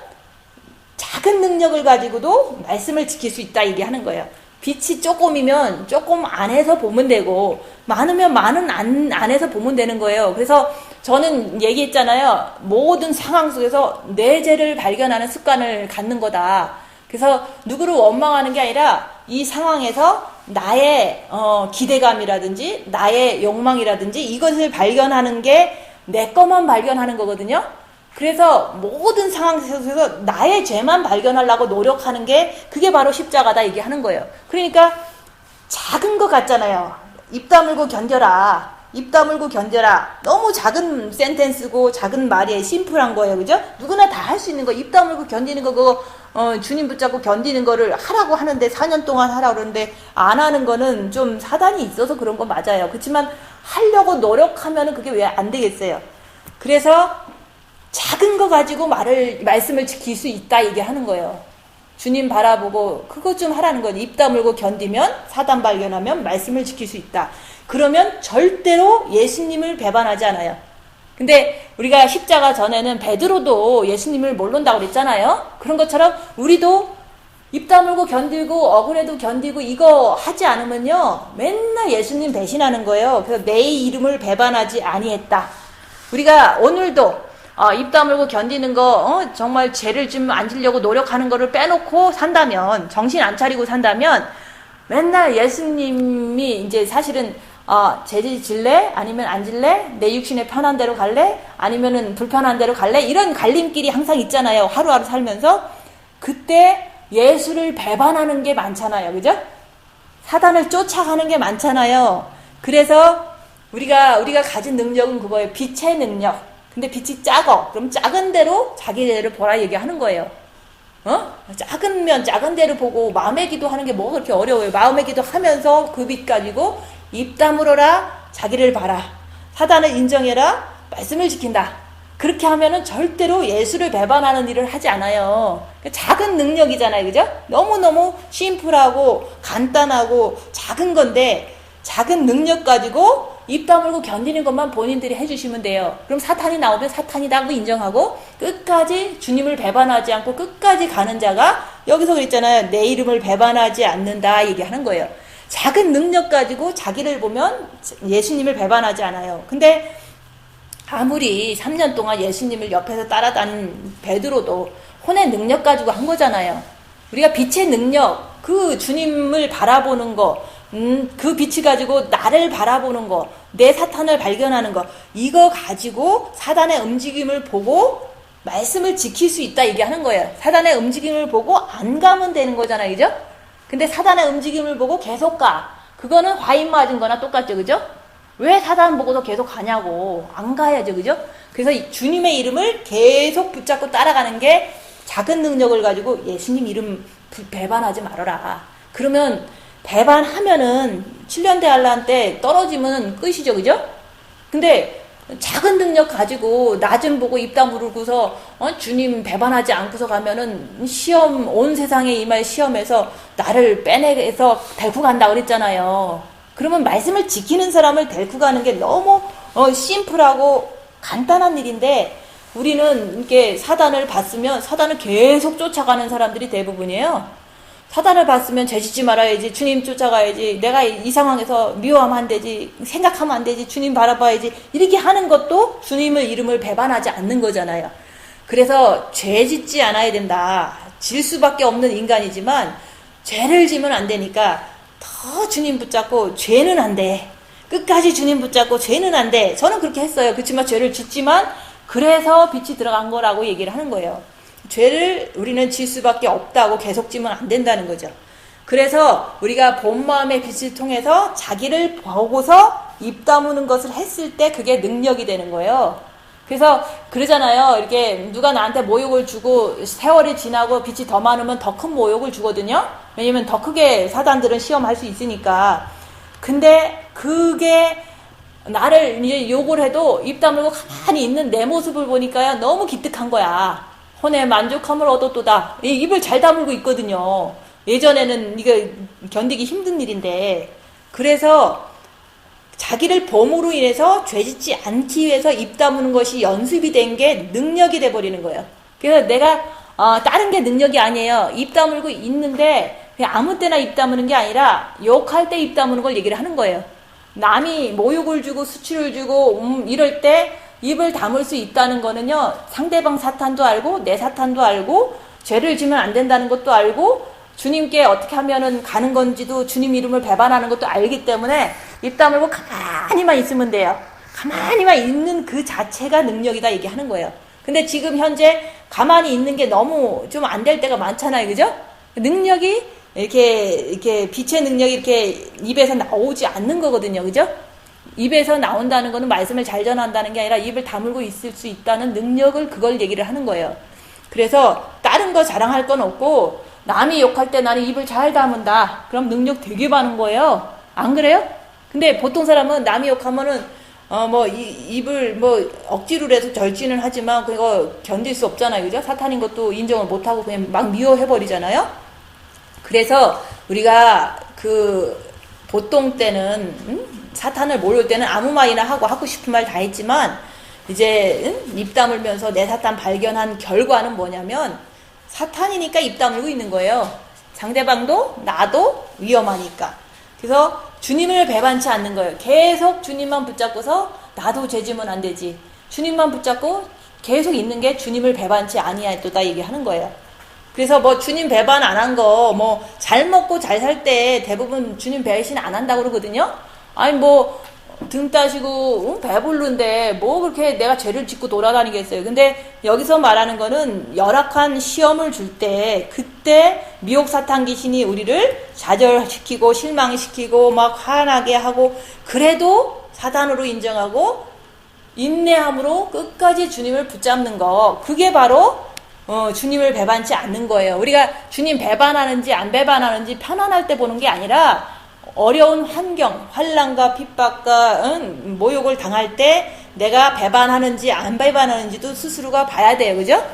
작은 능력을 가지고도 말씀을 지킬 수 있다 얘기하는 거예요. 빛이 조금이면 조금 안에서 보면 되고 많으면 많은 안에서 보면 되는 거예요. 그래서 저는 얘기했잖아요. 모든 상황 속에서 내 죄를 발견하는 습관을 갖는 거다. 그래서 누구를 원망하는 게 아니라 이 상황에서 나의 기대감이라든지 나의 욕망이라든지 이것을 발견하는 게 내 것만 발견하는 거거든요. 그래서 모든 상황 속에서 나의 죄만 발견하려고 노력하는 게 그게 바로 십자가다 얘기하는 거예요. 그러니까 작은 것 같잖아요. 입 다물고 견뎌라. 입 다물고 견뎌라. 너무 작은 센텐스고 작은 말이에요. 심플한 거예요. 그죠? 누구나 다 할 수 있는 거. 입 다물고 견디는 거 그거 주님 붙잡고 견디는 거를 하라고 하는데 4년 동안 하라고 그러는데 안 하는 거는 좀 사단이 있어서 그런 거 맞아요. 그렇지만 하려고 노력하면 그게 왜 안 되겠어요. 그래서 작은 거 가지고 말씀을 지킬 수 있다 얘기하는 거예요. 주님 바라보고 그것 좀 하라는 거지. 입 다물고 견디면 사단 발견하면 말씀을 지킬 수 있다. 그러면 절대로 예수님을 배반하지 않아요. 근데 우리가 십자가 전에는 베드로도 예수님을 모른다고 그랬잖아요. 그런 것처럼 우리도 입 다물고 견디고 억울해도 견디고 이거 하지 않으면요 맨날 예수님 배신하는 거예요. 그래서 내 이름을 배반하지 아니했다. 우리가 오늘도 입 다물고 견디는 거 정말 죄를 좀 안 지려고 노력하는 거를 빼놓고 산다면, 정신 안 차리고 산다면 맨날 예수님이 이제 사실은 죄 질래? 아니면 안 질래? 내 육신에 편한 대로 갈래? 아니면은 불편한 대로 갈래? 이런 갈림길이 항상 있잖아요. 하루하루 살면서. 그때 예수를 배반하는 게 많잖아요. 그죠? 사단을 쫓아가는 게 많잖아요. 그래서 우리가 가진 능력은 그거예요. 빛의 능력. 근데 빛이 작어. 그럼 작은 대로 자기 죄를 보라 얘기하는 거예요. 작으면 작은 대로 보고 마음의 기도하는 게 뭐가 그렇게 어려워요. 마음의 기도하면서 그 빛 가지고 입 다물어라. 자기를 봐라. 사단을 인정해라. 말씀을 지킨다. 그렇게 하면은 절대로 예수를 배반하는 일을 하지 않아요. 작은 능력이잖아요. 그죠? 너무너무 심플하고 간단하고 작은 건데 작은 능력 가지고 입 다물고 견디는 것만 본인들이 해주시면 돼요. 그럼 사탄이 나오면 사탄이라고 인정하고 끝까지 주님을 배반하지 않고 끝까지 가는 자가 여기서 그랬잖아요. 내 이름을 배반하지 않는다 얘기하는 거예요. 작은 능력 가지고 자기를 보면 예수님을 배반하지 않아요. 근데 아무리 3년 동안 예수님을 옆에서 따라다닌 베드로도 혼의 능력 가지고 한 거잖아요. 우리가 빛의 능력, 그 주님을 바라보는 거, 그 빛이 가지고 나를 바라보는 거, 내 사탄을 발견하는 거, 이거 가지고 사단의 움직임을 보고 말씀을 지킬 수 있다 얘기하는 거예요. 사단의 움직임을 보고 안 가면 되는 거잖아요. 그죠? 근데 사단의 움직임을 보고 계속 가. 그거는 화인 맞은 거나 똑같죠. 그죠? 왜 사단 보고서 계속 가냐고. 안 가야죠. 그죠? 그래서 주님의 이름을 계속 붙잡고 따라가는 게 작은 능력을 가지고 예수님 이름 배반하지 말아라. 그러면 배반하면은 7년 대환란 때 떨어지면 끝이죠. 그죠? 근데 작은 능력 가지고 나 좀 보고 입 다물고서 주님 배반하지 않고서 가면은 시험, 온 세상에 임할 시험에서 나를 빼내서 데리고 간다 그랬잖아요. 그러면 말씀을 지키는 사람을 데리고 가는 게 너무 심플하고 간단한 일인데 우리는 이렇게 사단을 봤으면 사단을 계속 쫓아가는 사람들이 대부분이에요. 사단을 봤으면 죄 짓지 말아야지, 주님 쫓아가야지, 내가 이 상황에서 미워하면 안 되지, 생각하면 안 되지, 주님 바라봐야지, 이렇게 하는 것도 주님의 이름을 배반하지 않는 거잖아요. 그래서 죄 짓지 않아야 된다. 질 수밖에 없는 인간이지만 죄를 지면 안 되니까 더 주님 붙잡고 죄는 안 돼. 끝까지 주님 붙잡고 죄는 안 돼. 저는 그렇게 했어요. 그렇지만 죄를 짓지만 그래서 빛이 들어간 거라고 얘기를 하는 거예요. 죄를 우리는 질 수밖에 없다고 계속 지면 안 된다는 거죠. 그래서 우리가 본 마음의 빛을 통해서 자기를 보고서 입 다무는 것을 했을 때 그게 능력이 되는 거예요. 그래서 그러잖아요. 이렇게 누가 나한테 모욕을 주고 세월이 지나고 빛이 더 많으면 더 큰 모욕을 주거든요. 왜냐면 더 크게 사단들은 시험할 수 있으니까. 근데 그게 나를 이제 욕을 해도 입 다물고 가만히 있는 내 모습을 보니까요. 너무 기특한 거야. 혼의 만족함을 얻었도다. 입을 잘 다물고 있거든요. 예전에는 이거 견디기 힘든 일인데. 그래서 자기를 범으로 인해서 죄짓지 않기 위해서 입 다무는 것이 연습이 된 게 능력이 돼버리는 거예요. 그래서 내가 다른 게 능력이 아니에요. 입 다물고 있는데 그냥 아무 때나 입 다무는 게 아니라 욕할 때 입 다무는 걸 얘기를 하는 거예요. 남이 모욕을 주고 수치를 주고 이럴 때 입을 다물 수 있다는 거는요. 상대방 사탄도 알고 내 사탄도 알고 죄를 지면 안 된다는 것도 알고 주님께 어떻게 하면은 가는 건지도 주님 이름을 배반하는 것도 알기 때문에 입 다물고 가만히만 있으면 돼요. 가만히만 있는 그 자체가 능력이다 얘기하는 거예요. 근데 지금 현재 가만히 있는 게 너무 좀 안 될 때가 많잖아요. 그죠? 능력이 이렇게 빛의 능력이 이렇게 입에서 나오지 않는 거거든요. 그죠? 입에서 나온다는 거는 말씀을 잘 전한다는 게 아니라 입을 다물고 있을 수 있다는 능력을 그걸 얘기를 하는 거예요. 그래서 다른 거 자랑할 건 없고 남이 욕할 때 나는 입을 잘 다문다. 그럼 능력 되게 많은 거예요. 안 그래요? 근데 보통 사람은 남이 욕하면은 입을 억지로 해서 절진을 하지만 그거 견딜 수 없잖아요. 그죠? 사탄인 것도 인정을 못하고 그냥 막 미워해버리잖아요. 그래서 우리가 보통 때는 사탄을 모를 때는 아무 말이나 하고 싶은 말 다 했지만 이제 입 다물면서 내 사탄 발견한 결과는 뭐냐면 사탄이니까 입 다물고 있는 거예요. 상대방도 나도 위험하니까. 그래서 주님을 배반치 않는 거예요. 계속 주님만 붙잡고서 나도 죄지면 안 되지. 주님만 붙잡고 계속 있는 게 주님을 배반치 아니하였도다 얘기하는 거예요. 그래서 주님 배반 안 한 거 잘 먹고 잘 살 때 대부분 주님 배신 안 한다고 그러거든요. 아니 등 따시고 배부른데 그렇게 내가 죄를 짓고 돌아다니겠어요. 근데 여기서 말하는 거는 열악한 시험을 줄 때 그때 미혹 사탄 귀신이 우리를 좌절시키고 실망시키고 막 화나게 하고 그래도 사단으로 인정하고 인내함으로 끝까지 주님을 붙잡는 거, 그게 바로 주님을 배반치 않는 거예요. 우리가 주님 배반하는지 안 배반하는지 편안할 때 보는 게 아니라 어려운 환경, 환난과 핍박과 모욕을 당할 때 내가 배반하는지 안 배반하는지도 스스로가 봐야 돼요. 그죠?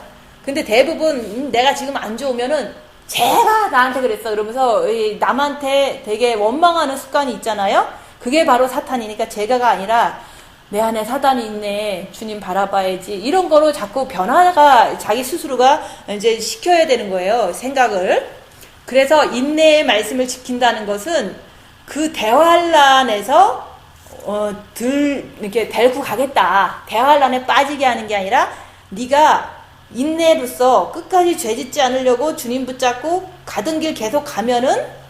근데 대부분 내가 지금 안 좋으면은 제가 나한테 그랬어 그러면서 남한테 되게 원망하는 습관이 있잖아요. 그게 바로 사탄이니까 제가가 아니라 내 안에 사단이 있네, 주님 바라봐야지, 이런 거로 자꾸 변화가 자기 스스로가 이제 시켜야 되는 거예요. 생각을. 그래서 인내의 말씀을 지킨다는 것은 그 대환란에서 이렇게 데리고 가겠다. 대환란에 빠지게 하는 게 아니라 네가 인내로써 끝까지 죄짓지 않으려고 주님 붙잡고 가던 길 계속 가면은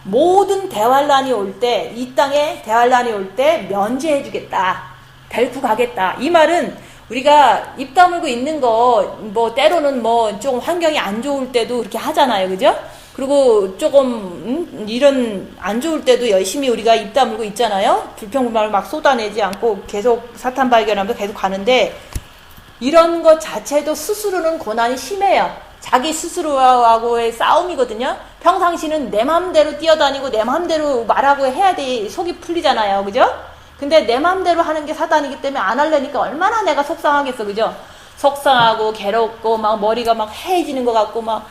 모든 대환란이 올 때, 이 땅에 대환란이 올 때 면제해 주겠다. 데리고 가겠다. 이 말은 우리가 입 다물고 있는 거 때로는 조금 환경이 안 좋을 때도 그렇게 하잖아요. 그죠? 그리고 조금 이런 안 좋을 때도 열심히 우리가 입 다물고 있잖아요. 불평불만을 막 쏟아내지 않고 계속 사탄 발견하면서 계속 가는데 이런 것 자체도 스스로는 고난이 심해요. 자기 스스로하고의 싸움이거든요. 평상시는 내 마음대로 뛰어다니고 내 마음대로 말하고 해야 돼 속이 풀리잖아요. 그죠? 근데 내 마음대로 하는 게 사단이기 때문에 안 하려니까 얼마나 내가 속상하겠어. 그죠? 속상하고 괴롭고 막 머리가 막 해해지는 것 같고 막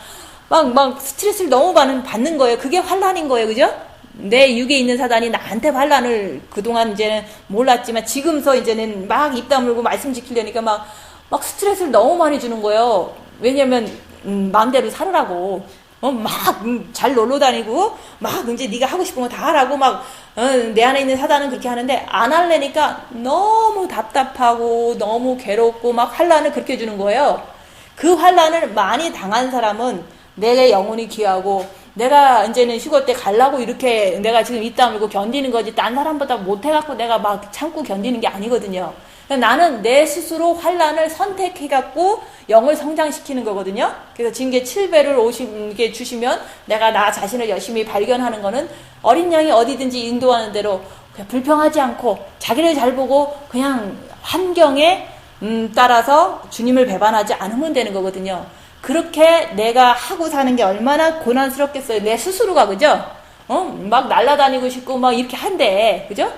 스트레스를 너무 받는 거예요. 그게 환난인 거예요. 그죠? 내 육에 있는 사단이 나한테 환난을 그동안 이제는 몰랐지만 지금서 이제는 막 입 다물고 말씀 지키려니까 막 스트레스를 너무 많이 주는 거예요. 왜냐면 마음대로 살으라고. 잘 놀러 다니고 막 이제 네가 하고 싶은 거 다 하라고 내 안에 있는 사단은 그렇게 하는데 안 할래니까 너무 답답하고 너무 괴롭고 막 환난을 그렇게 주는 거예요. 그 환난을 많이 당한 사람은 내 영혼이 귀하고 내가 이제는 휴거 때 가려고 이렇게 내가 지금 입 다물고 견디는 거지 딴 사람보다 못해갖고 내가 막 참고 견디는 게 아니거든요. 나는 내 스스로 환난을 선택해갖고 영을 성장시키는 거거든요. 그래서 징계 7배를 주시면 내가 나 자신을 열심히 발견하는 거는 어린 양이 어디든지 인도하는 대로 그냥 불평하지 않고 자기를 잘 보고 그냥 환경에 따라서 주님을 배반하지 않으면 되는 거거든요. 그렇게 내가 하고 사는 게 얼마나 고난스럽겠어요. 내 스스로가. 그죠? 막 날아다니고 싶고 막 이렇게 한데 그죠?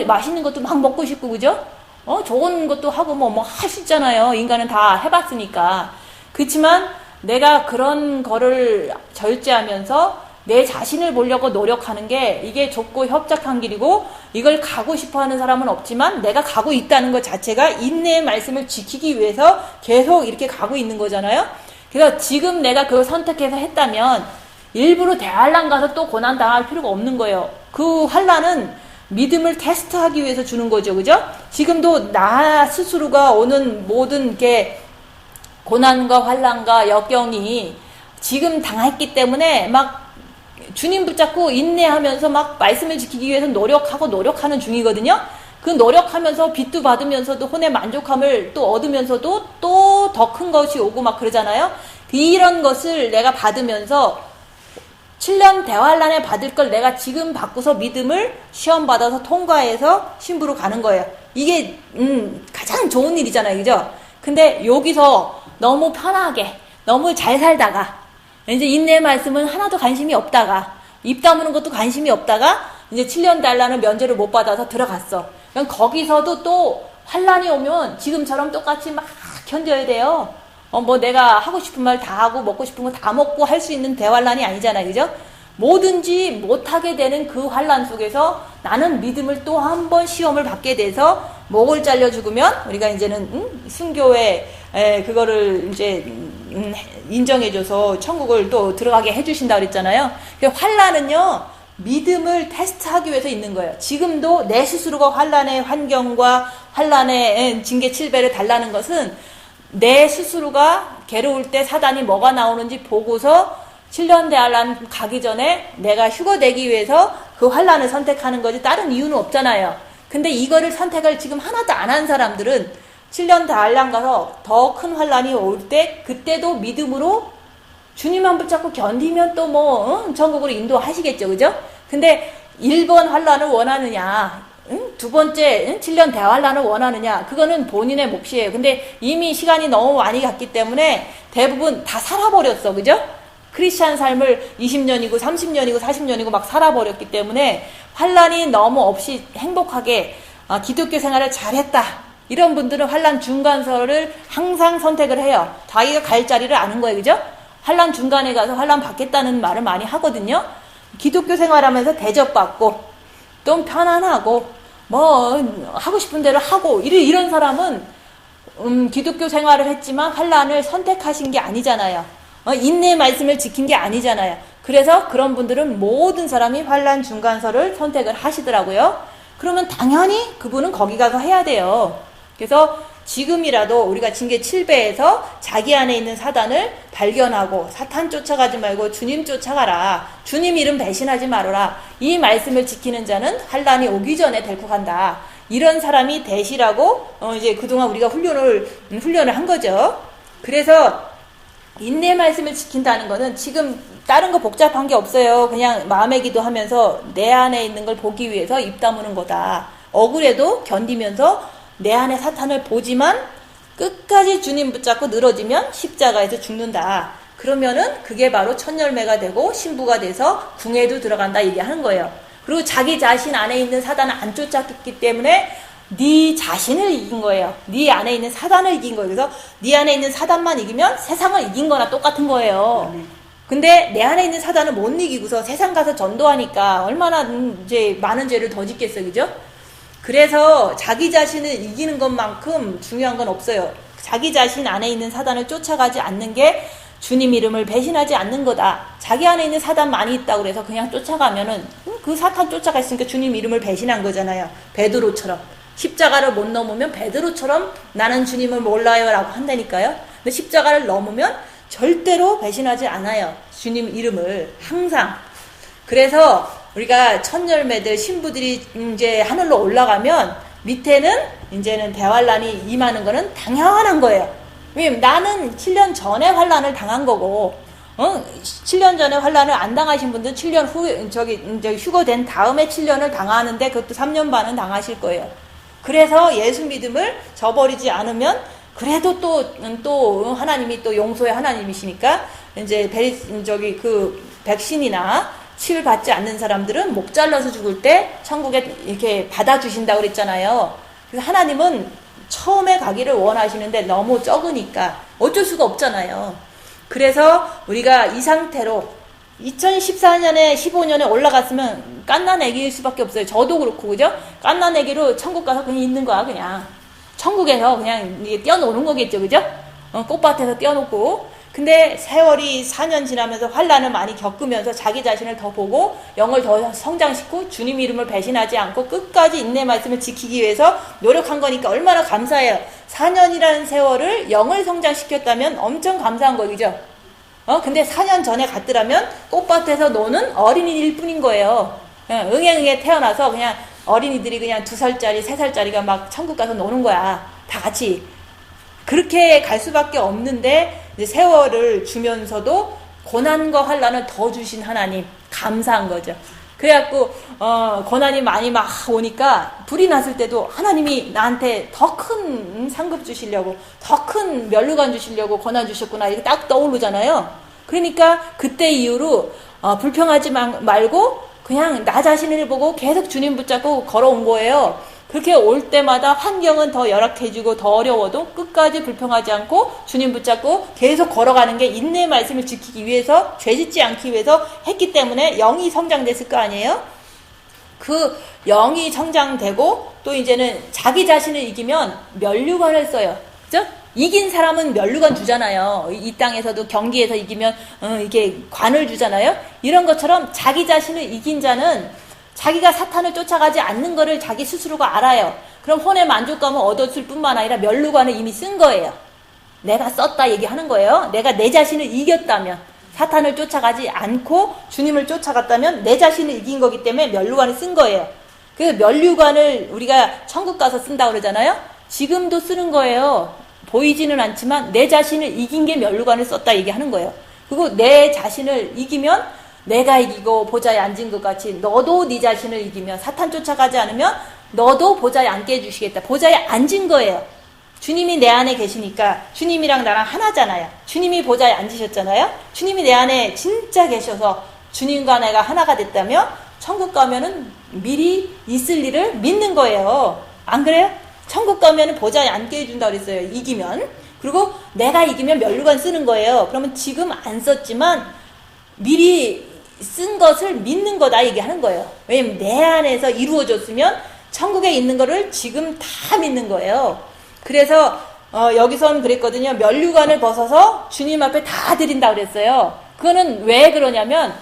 맛있는 것도 막 먹고 싶고 그죠? 좋은 것도 하고 할 수 있잖아요. 인간은 다 해봤으니까. 그렇지만 내가 그런 거를 절제하면서 내 자신을 보려고 노력하는 게 이게 좁고 협착한 길이고 이걸 가고 싶어 하는 사람은 없지만 내가 가고 있다는 것 자체가 인내의 말씀을 지키기 위해서 계속 이렇게 가고 있는 거잖아요. 그래서 지금 내가 그걸 선택해서 했다면 일부러 대환란 가서 또 고난 당할 필요가 없는 거예요. 그 환란은 믿음을 테스트하기 위해서 주는 거죠. 그죠? 지금도 나 스스로가 오는 모든 게 고난과 환난과 역경이 지금 당했기 때문에 막 주님 붙잡고 인내하면서 막 말씀을 지키기 위해서 노력하는 중이거든요. 그 노력하면서 빚도 받으면서도 혼의 만족함을 또 얻으면서도 또 더 큰 것이 오고 막 그러잖아요. 이런 것을 내가 받으면서 7년 대환란에 받을 걸 내가 지금 받고서 믿음을 시험 받아서 통과해서 신부로 가는 거예요. 이게 가장 좋은 일이잖아요. 그죠? 근데 여기서 너무 편하게 너무 잘 살다가 이제 인내의 말씀은 하나도 관심이 없다가 입 다무는 것도 관심이 없다가 이제 7년 대환란을 면제를 못 받아서 들어갔어. 그럼 거기서도 또 환란이 오면 지금처럼 똑같이 막 견뎌야 돼요. 뭐 내가 하고 싶은 말 다 하고 먹고 싶은 거 다 먹고 할 수 있는 대환란이 아니잖아요. 그죠? 뭐든지 못하게 되는 그 환란 속에서 나는 믿음을 또 한 번 시험을 받게 돼서 목을 잘려 죽으면 우리가 이제는 순교에 그거를 이제 인정해줘서 천국을 또 들어가게 해주신다 그랬잖아요. 환란은요 믿음을 테스트하기 위해서 있는 거예요. 지금도 내 스스로가 환란의 환경과 환란의 징계 7배를 달라는 것은 내 스스로가 괴로울 때 사단이 뭐가 나오는지 보고서 7년 대환란 가기 전에 내가 휴거되기 위해서 그 환란을 선택하는 거지 다른 이유는 없잖아요. 근데 이거를 선택을 지금 하나도 안 한 사람들은 7년 대환란 가서 더 큰 환란이 올 때 그때도 믿음으로 주님만 붙잡고 견디면 또 전국으로 인도하시겠죠. 그죠? 근데 1번 환란을 원하느냐 두 번째 7년 대환란을 원하느냐 그거는 본인의 몫이에요. 근데 이미 시간이 너무 많이 갔기 때문에 대부분 다 살아버렸어. 그죠? 크리스찬 삶을 20년이고 30년이고 40년이고 막 살아버렸기 때문에 환란이 너무 없이 행복하게 기독교 생활을 잘했다. 이런 분들은 환란 중간서를 항상 선택을 해요. 자기가 갈 자리를 아는 거예요. 그죠? 환란 중간에 가서 환란 받겠다는 말을 많이 하거든요. 기독교 생활하면서 대접받고 좀 편안하고 하고 싶은 대로 하고 이런 사람은 기독교 생활을 했지만 환란을 선택하신 게 아니잖아요. 인내의 말씀을 지킨 게 아니잖아요. 그래서 그런 분들은 모든 사람이 환란 중간서를 선택을 하시더라고요. 그러면 당연히 그분은 거기 가서 해야 돼요. 그래서 지금이라도 우리가 징계 7배에서 자기 안에 있는 사단을 발견하고 사탄 쫓아가지 말고 주님 쫓아가라. 주님 이름 배신하지 말아라. 이 말씀을 지키는 자는 환란이 오기 전에 데리고 간다. 이런 사람이 되시라고 이제 그동안 우리가 훈련을 한 거죠. 그래서 인내 말씀을 지킨다는 거는 지금 다른 거 복잡한 게 없어요. 그냥 마음의 기도하면서 내 안에 있는 걸 보기 위해서 입 다무는 거다. 억울해도 견디면서 내 안에 사탄을 보지만 끝까지 주님 붙잡고 늘어지면 십자가에서 죽는다. 그러면은 그게 바로 첫 열매가 되고 신부가 돼서 궁에도 들어간다 얘기하는 거예요. 그리고 자기 자신 안에 있는 사단을 안 쫓았기 때문에 네 자신을 이긴 거예요. 네 안에 있는 사단을 이긴 거예요. 그래서 네 안에 있는 사단만 이기면 세상을 이긴 거나 똑같은 거예요. 근데 내 안에 있는 사단을 못 이기고서 세상 가서 전도하니까 얼마나 이제 많은 죄를 더 짓겠어요. 그죠? 그래서 자기 자신을 이기는 것만큼 중요한 건 없어요. 자기 자신 안에 있는 사단을 쫓아가지 않는 게 주님 이름을 배신하지 않는 거다. 자기 안에 있는 사단 많이 있다고 그래서 그냥 쫓아가면은 그 사탄 쫓아갔으니까 주님 이름을 배신한 거잖아요. 베드로처럼. 십자가를 못 넘으면 베드로처럼 나는 주님을 몰라요 라고 한다니까요. 근데 십자가를 넘으면 절대로 배신하지 않아요. 주님 이름을 항상. 그래서 우리가 첫 열매들 신부들이 이제 하늘로 올라가면 밑에는 이제는 대환란이 임하는 거는 당연한 거예요. 왜냐면 나는 7년 전에 환란을 당한 거고 7년 전에 환란을 안 당하신 분들은 7년 후에 이제 휴거된 다음에 7년을 당하는데 그것도 3년 반은 당하실 거예요. 그래서 예수 믿음을 저버리지 않으면 그래도 또 하나님이 또 용서의 하나님이시니까 이제 백신이나 치를 받지 않는 사람들은 목 잘라서 죽을 때 천국에 이렇게 받아주신다고 그랬잖아요. 그래서 하나님은 처음에 가기를 원하시는데 너무 적으니까 어쩔 수가 없잖아요. 그래서 우리가 이 상태로 2014년에 15년에 올라갔으면 깐난애기일 수밖에 없어요. 저도 그렇고 그죠? 깐난애기로 천국 가서 그냥 있는 거야. 그냥 천국에서 그냥 떼어놓는 거겠죠. 그죠? 꽃밭에서 떼어놓고. 근데 세월이 4년 지나면서 환란을 많이 겪으면서 자기 자신을 더 보고 영을 더 성장시키고 주님 이름을 배신하지 않고 끝까지 인내 말씀을 지키기 위해서 노력한 거니까 얼마나 감사해요. 4년이라는 세월을 영을 성장시켰다면 엄청 감사한 거죠. 근데 4년 전에 갔더라면 꽃밭에서 노는 어린이일 뿐인 거예요. 그냥 응애응애 태어나서 그냥 어린이들이 그냥 2살짜리, 3살짜리가 막 천국 가서 노는 거야. 다 같이. 그렇게 갈 수밖에 없는데 이제 세월을 주면서도 고난과 환난을 더 주신 하나님 감사한 거죠. 그래갖고 고난이 많이 막 오니까 불이 났을 때도 하나님이 나한테 더 큰 상급 주시려고 더 큰 면류관 주시려고 고난 주셨구나 이렇게 딱 떠오르잖아요. 그러니까 그때 이후로 불평하지 말고 그냥 나 자신을 보고 계속 주님 붙잡고 걸어온 거예요. 그렇게 올 때마다 환경은 더 열악해지고 더 어려워도 끝까지 불평하지 않고 주님 붙잡고 계속 걸어가는 게 인내의 말씀을 지키기 위해서 죄짓지 않기 위해서 했기 때문에 영이 성장됐을 거 아니에요? 그 영이 성장되고 또 이제는 자기 자신을 이기면 면류관을 써요. 그죠? 이긴 사람은 면류관 주잖아요. 이 땅에서도 경기에서 이기면 이게 관을 주잖아요. 이런 것처럼 자기 자신을 이긴 자는 자기가 사탄을 쫓아가지 않는 거를 자기 스스로가 알아요. 그럼 혼의 만족감을 얻었을 뿐만 아니라 면류관을 이미 쓴 거예요. 내가 썼다 얘기하는 거예요. 내가 내 자신을 이겼다면, 사탄을 쫓아가지 않고 주님을 쫓아갔다면 내 자신을 이긴 거기 때문에 면류관을 쓴 거예요. 그래서 면류관을 우리가 천국 가서 쓴다고 그러잖아요. 지금도 쓰는 거예요. 보이지는 않지만 내 자신을 이긴 게 면류관을 썼다 얘기하는 거예요. 그리고 내 자신을 이기면 내가 이기고 보좌에 앉은 것 같이 너도 네 자신을 이기면 사탄 쫓아가지 않으면 너도 보좌에 앉게 해주시겠다. 보좌에 앉은 거예요. 주님이 내 안에 계시니까 주님이랑 나랑 하나잖아요. 주님이 보좌에 앉으셨잖아요. 주님이 내 안에 진짜 계셔서 주님과 내가 하나가 됐다면 천국 가면은 미리 있을 일을 믿는 거예요. 안 그래요? 천국 가면은 보좌에 앉게 해준다 그랬어요. 이기면. 그리고 내가 이기면 면류관 쓰는 거예요. 그러면 지금 안 썼지만 미리 쓴 것을 믿는 거다 얘기하는 거예요. 왜냐면 내 안에서 이루어졌으면 천국에 있는 거를 지금 다 믿는 거예요. 그래서 여기선 그랬거든요. 면류관을 벗어서 주님 앞에 다 드린다 그랬어요. 그거는 왜 그러냐면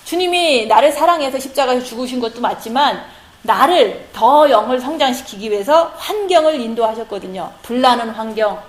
주님이 나를 사랑해서 십자가에서 죽으신 것도 맞지만 나를 더 영을 성장시키기 위해서 환경을 인도하셨거든요. 불나는 환경,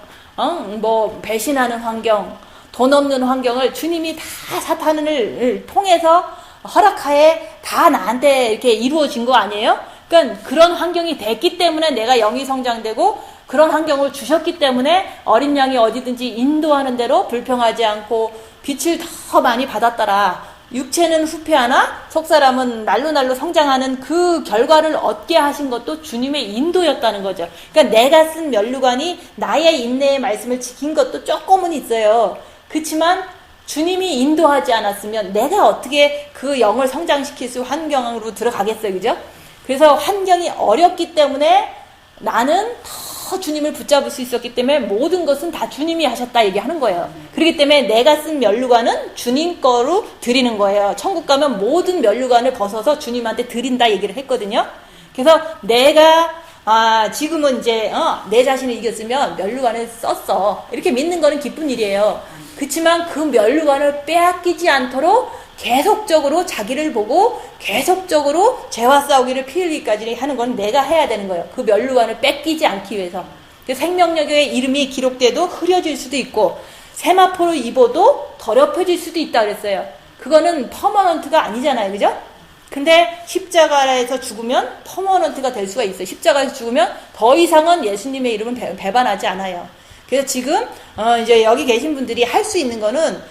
뭐 배신하는 환경, 돈 없는 환경을 주님이 다 사탄을 통해서 허락하에 다 나한테 이렇게 이루어진 거 아니에요? 그러니까 그런 환경이 됐기 때문에 내가 영이 성장되고 그런 환경을 주셨기 때문에 어린 양이 어디든지 인도하는 대로 불평하지 않고 빛을 더 많이 받았더라. 육체는 후퇴하나 속사람은 날로 성장하는 그 결과를 얻게 하신 것도 주님의 인도였다는 거죠. 그러니까 내가 쓴 면류관이 나의 인내의 말씀을 지킨 것도 조금은 있어요. 그렇지만 주님이 인도하지 않았으면 내가 어떻게 그 영을 성장시킬 수 환경으로 들어가겠어요. 그죠? 그래서 환경이 어렵기 때문에 나는 더 주님을 붙잡을 수 있었기 때문에 모든 것은 다 주님이 하셨다 얘기하는 거예요. 그렇기 때문에 내가 쓴 면류관은 주님 거로 드리는 거예요. 천국 가면 모든 면류관을 벗어서 주님한테 드린다 얘기를 했거든요. 그래서 내가 지금은 이제 내 자신을 이겼으면 면류관을 썼어. 이렇게 믿는 거는 기쁜 일이에요. 그렇지만 그 면류관을 빼앗기지 않도록 계속적으로 자기를 보고 계속적으로 죄와 싸우기를 피 흘리기까지 하는 건 내가 해야 되는 거예요. 그 면류관을 뺏기지 않기 위해서. 생명력의 이름이 기록돼도 흐려질 수도 있고 세마포로 입어도 더럽혀질 수도 있다 그랬어요. 그거는 퍼머넌트가 아니잖아요. 그죠? 근데 십자가에서 죽으면 퍼머넌트가 될 수가 있어요. 십자가에서 죽으면 더 이상은 예수님의 이름은 배반하지 않아요. 그래서 지금 이제 여기 계신 분들이 할 수 있는 거는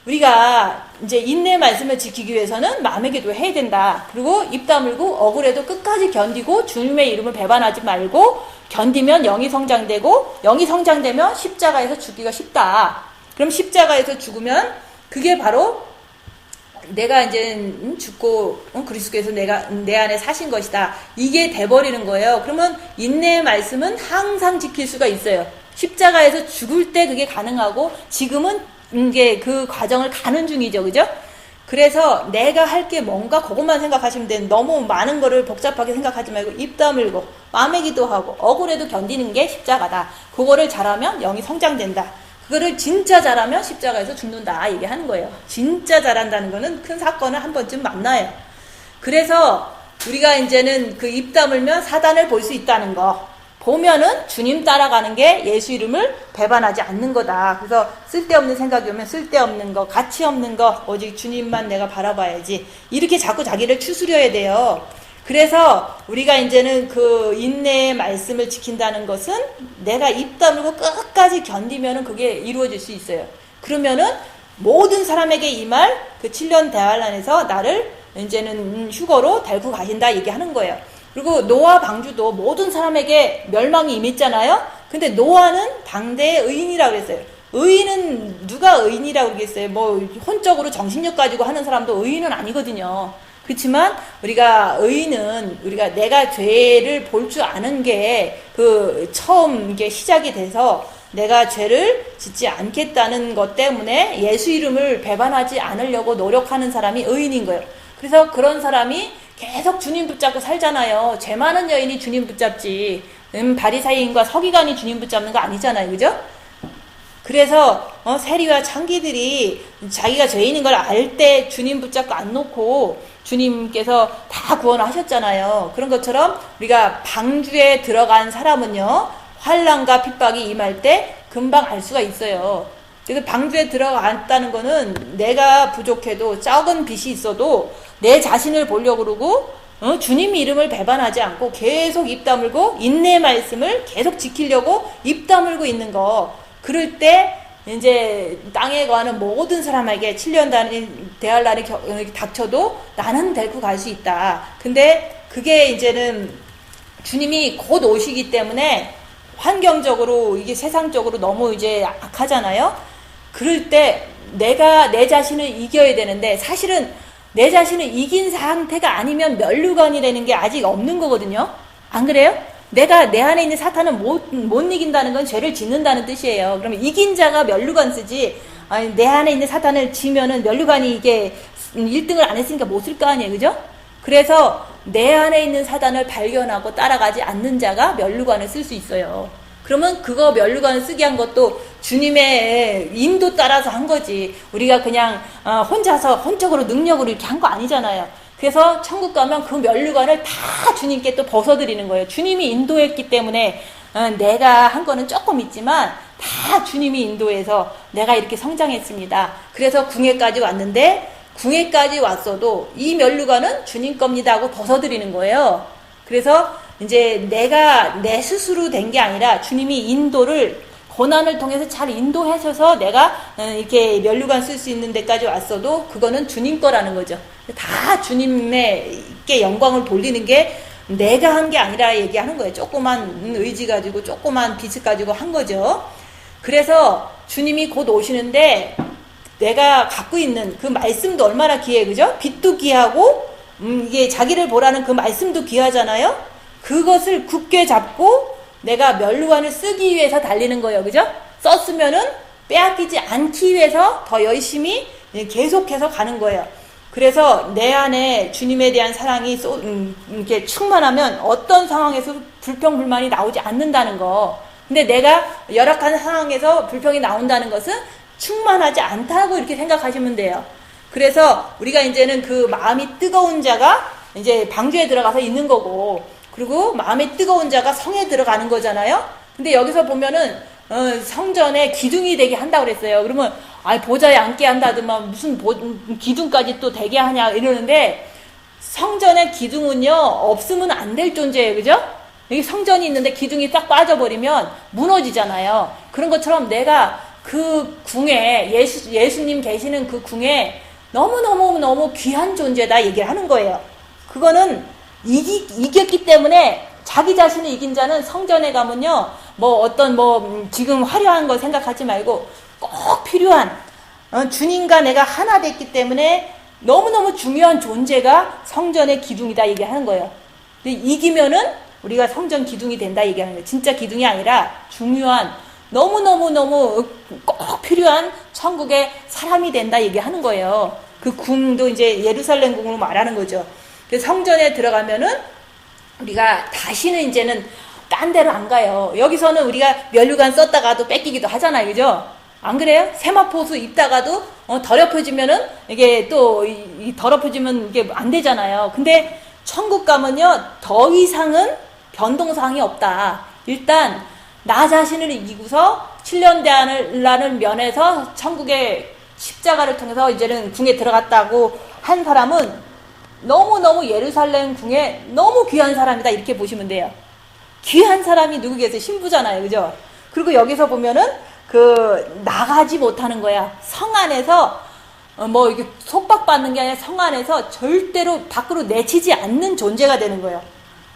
우리가 이제 인내의 말씀을 지키기 위해서는 마음의 기도 해야 된다. 그리고 입 다물고 억울해도 끝까지 견디고 주님의 이름을 배반하지 말고 견디면 영이 성장되고 영이 성장되면 십자가에서 죽기가 쉽다. 그럼 십자가에서 죽으면 그게 바로 내가 이제 죽고 그리스도께서 내 안에 사신 것이다. 이게 돼버리는 거예요. 그러면 인내의 말씀은 항상 지킬 수가 있어요. 십자가에서 죽을 때 그게 가능하고 지금은 이게 그 과정을 가는 중이죠. 그죠? 그래서 내가 할 게 뭔가 그것만 생각하시면 돼요. 너무 많은 거를 복잡하게 생각하지 말고 입 다물고 마음의 기도하고 억울해도 견디는 게 십자가다. 그거를 잘하면 영이 성장된다. 그거를 진짜 잘하면 십자가에서 죽는다 얘기하는 거예요. 진짜 잘한다는 거는 큰 사건을 한 번쯤 만나요. 그래서 우리가 이제는 그 입 다물면 사단을 볼 수 있다는 거. 보면은 주님 따라가는 게 예수 이름을 배반하지 않는 거다. 그래서 쓸데없는 생각이 오면 쓸데없는 거, 가치 없는 거, 오직 주님만 내가 바라봐야지. 이렇게 자꾸 자기를 추스려야 돼요. 그래서 우리가 이제는 그 인내의 말씀을 지킨다는 것은 내가 입 다물고 끝까지 견디면은 그게 이루어질 수 있어요. 그러면은 모든 사람에게 이 말, 그 7년 대환란에서 나를 이제는 휴거로 데리고 가신다 얘기하는 거예요. 그리고 노아 방주도 모든 사람에게 멸망이 임했잖아요. 근데 노아는 당대의 의인이라고 그랬어요. 의인은 누가 의인이라고 그러겠어요? 뭐 혼적으로 정신력 가지고 하는 사람도 의인은 아니거든요. 그렇지만 우리가 의인은 우리가 내가 죄를 볼 줄 아는 게 그 처음 이게 시작이 돼서 내가 죄를 짓지 않겠다는 것 때문에 예수 이름을 배반하지 않으려고 노력하는 사람이 의인인 거예요. 그래서 그런 사람이 계속 주님 붙잡고 살잖아요. 죄 많은 여인이 주님 붙잡지 바리사이인과 서기관이 주님 붙잡는 거 아니잖아요. 그죠? 그래서 세리와 창기들이 자기가 죄인인 걸 알 때 주님 붙잡고 안 놓고 주님께서 다 구원하셨잖아요. 그런 것처럼 우리가 방주에 들어간 사람은요, 환난과 핍박이 임할 때 금방 알 수가 있어요. 그래서 방주에 들어갔다는 거는 내가 부족해도 적은 빚이 있어도 내 자신을 보려고 그러고 주님 이름을 배반하지 않고 계속 입 다물고 인내의 말씀을 계속 지키려고 입 다물고 있는 거. 그럴 때 이제 땅에 거하는 모든 사람에게 7년 대환란이 닥쳐도 나는 데리고 갈 수 있다. 근데 그게 이제는 주님이 곧 오시기 때문에 환경적으로 이게 세상적으로 너무 이제 악하잖아요. 그럴 때 내가 내 자신을 이겨야 되는데 사실은 내 자신을 이긴 상태가 아니면 면류관이라는 게 아직 없는 거거든요. 안 그래요? 내가 내 안에 있는 사탄을 못 이긴다는 건 죄를 짓는다는 뜻이에요. 그러면 이긴 자가 면류관 쓰지, 아니, 내 안에 있는 사탄을 지면은 면류관이 이게 1등을 안 했으니까 못 쓸 거 아니에요. 그죠? 그래서 내 안에 있는 사탄을 발견하고 따라가지 않는 자가 면류관을 쓸 수 있어요. 그러면 그거 면류관을 쓰게 한 것도 주님의 인도 따라서 한 거지. 우리가 그냥 혼자서 혼적으로 능력으로 이렇게 한 거 아니잖아요. 그래서 천국 가면 그 면류관을 다 주님께 또 벗어드리는 거예요. 주님이 인도했기 때문에 내가 한 거는 조금 있지만 다 주님이 인도해서 내가 이렇게 성장했습니다. 그래서 궁예까지 왔는데 궁예까지 왔어도 이 면류관은 주님 겁니다 하고 벗어드리는 거예요. 그래서 이제 내가 내 스스로 된 게 아니라 주님이 인도를 고난을 통해서 잘 인도하셔서 내가 이렇게 면류관 쓸 수 있는 데까지 왔어도 그거는 주님 거라는 거죠. 다 주님께 영광을 돌리는 게 내가 한 게 아니라 얘기하는 거예요. 조그만 의지 가지고 조그만 빛을 가지고 한 거죠. 그래서 주님이 곧 오시는데 내가 갖고 있는 그 말씀도 얼마나 귀해, 그죠? 빛도 귀하고 이게 자기를 보라는 그 말씀도 귀하잖아요. 그것을 굳게 잡고 내가 면류관을 쓰기 위해서 달리는 거예요. 그죠? 썼으면은 빼앗기지 않기 위해서 더 열심히 계속해서 가는 거예요. 그래서 내 안에 주님에 대한 사랑이 이렇게 충만하면 어떤 상황에서 불평불만이 나오지 않는다는 거. 근데 내가 열악한 상황에서 불평이 나온다는 것은 충만하지 않다고 이렇게 생각하시면 돼요. 그래서 우리가 이제는 그 마음이 뜨거운 자가 이제 방주에 들어가서 있는 거고, 그리고 마음이 뜨거운 자가 성에 들어가는 거잖아요. 근데 여기서 보면은 성전에 기둥이 되게 한다고 그랬어요. 그러면 보좌에 앉게 한다더만 무슨 기둥까지 또 되게 하냐 이러는데, 성전의 기둥은요 없으면 안 될 존재예요. 그죠? 여기 성전이 있는데 기둥이 딱 빠져버리면 무너지잖아요. 그런 것처럼 내가 그 궁에 예수님 계시는 그 궁에 너무너무 귀한 존재다 얘기를 하는 거예요. 그거는 이겼기 때문에 자기 자신을 이긴 자는 성전에 가면요 지금 화려한 거 생각하지 말고 꼭 필요한 주님과 내가 하나 됐기 때문에 너무너무 중요한 존재가 성전의 기둥이다 얘기하는 거예요. 근데 이기면은 우리가 성전 기둥이 된다 얘기하는 거예요. 진짜 기둥이 아니라 중요한 너무너무 꼭 필요한 천국의 사람이 된다 얘기하는 거예요. 그 궁도 이제 예루살렘 궁으로 말하는 거죠. 그래서 성전에 들어가면은 우리가 다시는 이제는 딴 데로 안 가요. 여기서는 우리가 면류관 썼다가도 뺏기기도 하잖아요. 그죠? 안 그래요? 세마포수 입다가도 더럽혀지면은 이게 또 더럽혀지면 이게 안 되잖아요. 근데 천국 가면요 더 이상은 변동사항이 없다. 일단 나 자신을 이기고서 7년 대환란을 면해서 천국의 십자가를 통해서 이제는 궁에 들어갔다고 한 사람은 너무너무 예루살렘 궁에 너무 귀한 사람이다 이렇게 보시면 돼요. 귀한 사람이 누구겠어요? 신부잖아요. 그죠? 그리고 여기서 보면은 나가지 못하는 거야. 성 안에서 이게 속박받는 게 아니라 성 안에서 절대로 밖으로 내치지 않는 존재가 되는 거예요.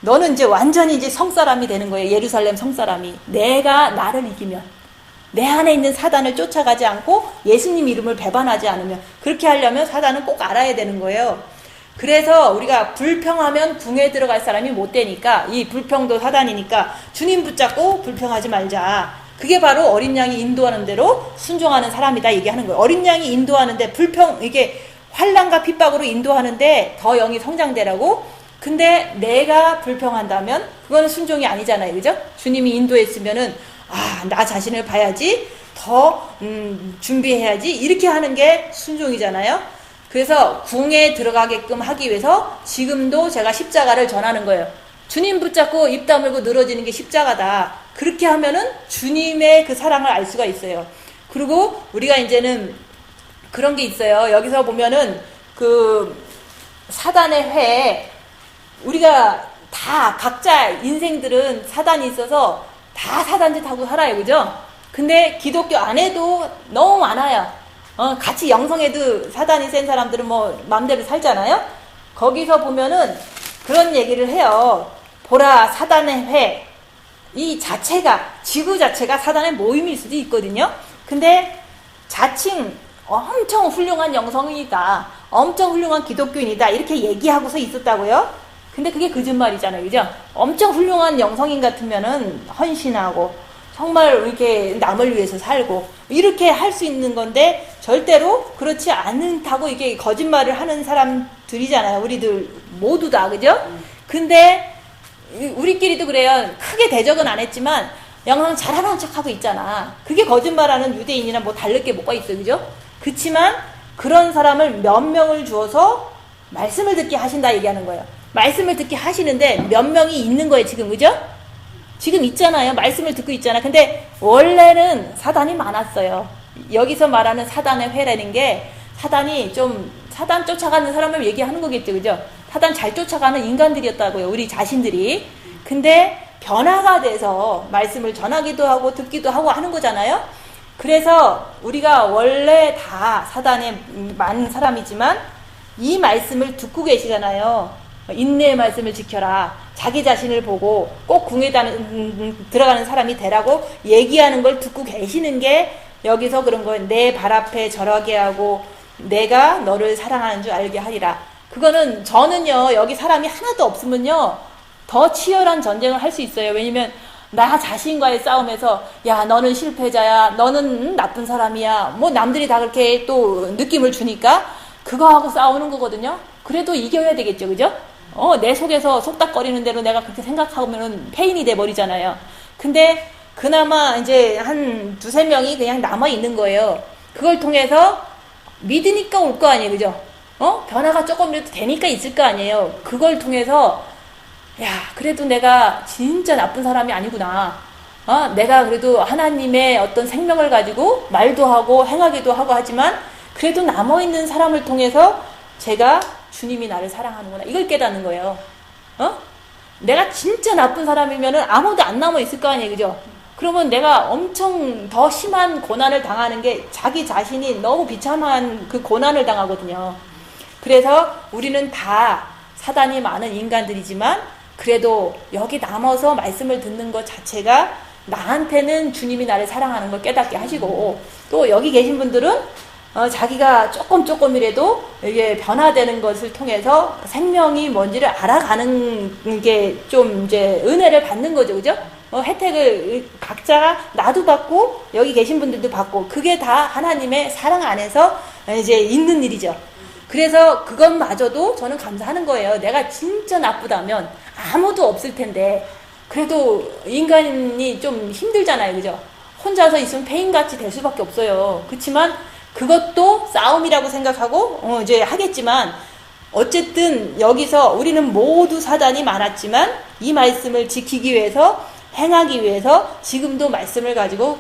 너는 이제 완전히 이제 성사람이 되는 거예요. 예루살렘 성사람이. 내가 나를 이기면, 내 안에 있는 사단을 쫓아가지 않고 예수님 이름을 배반하지 않으면, 그렇게 하려면 사단은 꼭 알아야 되는 거예요. 그래서 우리가 불평하면 궁에 들어갈 사람이 못 되니까, 이 불평도 사단이니까 주님 붙잡고 불평하지 말자. 그게 바로 어린 양이 인도하는 대로 순종하는 사람이다 얘기하는 거예요. 어린 양이 인도하는데 이게 환난과 핍박으로 인도하는데 더 영이 성장되라고. 근데 내가 불평한다면 그거는 순종이 아니잖아요. 그죠? 주님이 인도했으면은 나 자신을 봐야지, 더 준비해야지, 이렇게 하는 게 순종이잖아요. 그래서 궁에 들어가게끔 하기 위해서 지금도 제가 십자가를 전하는 거예요. 주님 붙잡고 입 다물고 늘어지는 게 십자가다. 그렇게 하면은 주님의 그 사랑을 알 수가 있어요. 그리고 우리가 이제는 그런 게 있어요. 여기서 보면은 사단의 회, 우리가 다 각자 인생들은 사단이 있어서 다 사단짓 하고 살아요. 그죠? 근데 기독교 안에도 너무 많아요. 같이 영성에도 사단이 센 사람들은 마음대로 살잖아요. 거기서 보면은 그런 얘기를 해요. 보라, 사단의 회. 이 자체가, 지구 자체가 사단의 모임일 수도 있거든요. 근데 자칭 엄청 훌륭한 영성이다, 엄청 훌륭한 기독교인이다, 이렇게 얘기하고서 있었다고요. 근데 그게 거짓말이잖아요. 그죠? 엄청 훌륭한 영성인 같으면은 헌신하고 정말 이렇게 남을 위해서 살고 이렇게 할 수 있는 건데, 절대로 그렇지 않다고 이게 거짓말을 하는 사람들이잖아요. 우리들 모두 다. 그죠? 근데 우리끼리도 그래요. 크게 대적은 안 했지만 영상 잘하는 척하고 있잖아. 그게 거짓말하는 유대인이나 다를 게 뭐가 있어요. 그죠? 그치만 그런 사람을 몇 명을 주어서 말씀을 듣게 하신다 얘기하는 거예요. 말씀을 듣게 하시는데 몇 명이 있는 거예요. 지금. 그죠? 지금 있잖아요. 말씀을 듣고 있잖아. 근데 원래는 사단이 많았어요. 여기서 말하는 사단의 회라는 게 사단이 사단 쫓아가는 사람을 얘기하는 거겠죠. 그죠? 사단 잘 쫓아가는 인간들이었다고요. 우리 자신들이. 근데 변화가 돼서 말씀을 전하기도 하고 듣기도 하고 하는 거잖아요. 그래서 우리가 원래 다 사단에 많은 사람이지만 이 말씀을 듣고 계시잖아요. 인내의 말씀을 지켜라. 자기 자신을 보고 꼭 궁에 들어가는 사람이 되라고 얘기하는 걸 듣고 계시는 게 여기서 그런 거예요. 내 발 앞에 절하게 하고 내가 너를 사랑하는 줄 알게 하리라. 그거는 저는요, 여기 사람이 하나도 없으면요 더 치열한 전쟁을 할 수 있어요. 왜냐면 나 자신과의 싸움에서 야 너는 실패자야, 너는 나쁜 사람이야, 남들이 다 그렇게 또 느낌을 주니까 그거하고 싸우는 거거든요. 그래도 이겨야 되겠죠. 그죠? 내 속에서 속닥거리는 대로 내가 그렇게 생각하면은 페인이 돼버리잖아요. 근데 그나마 이제 한 두세 명이 그냥 남아있는 거예요. 그걸 통해서 믿으니까 올 거 아니에요. 그죠? 변화가 조금이라도 되니까 있을 거 아니에요. 그걸 통해서 야 그래도 내가 진짜 나쁜 사람이 아니구나. 내가 그래도 하나님의 어떤 생명을 가지고 말도 하고 행하기도 하고 하지만 그래도 남아있는 사람을 통해서 제가 주님이 나를 사랑하는구나, 이걸 깨닫는 거예요. 내가 진짜 나쁜 사람이면은 아무도 안 남아있을 거 아니에요. 그죠? 그러면 내가 엄청 더 심한 고난을 당하는 게 자기 자신이 너무 비참한 그 고난을 당하거든요. 그래서 우리는 다 사단이 많은 인간들이지만 그래도 여기 남아서 말씀을 듣는 것 자체가 나한테는 주님이 나를 사랑하는 걸 깨닫게 하시고, 또 여기 계신 분들은 자기가 조금이라도 이게 변화되는 것을 통해서 생명이 뭔지를 알아가는 게 좀 이제 은혜를 받는 거죠. 그죠? 혜택을 각자 나도 받고 여기 계신 분들도 받고, 그게 다 하나님의 사랑 안에서 이제 있는 일이죠. 그래서 그것마저도 저는 감사하는 거예요. 내가 진짜 나쁘다면 아무도 없을 텐데, 그래도 인간이 좀 힘들잖아요. 그죠? 혼자서 있으면 페인같이 될 수밖에 없어요. 그렇지만 그것도 싸움이라고 생각하고 이제 하겠지만, 어쨌든 여기서 우리는 모두 사단이 많았지만 이 말씀을 지키기 위해서, 행하기 위해서 지금도 말씀을 가지고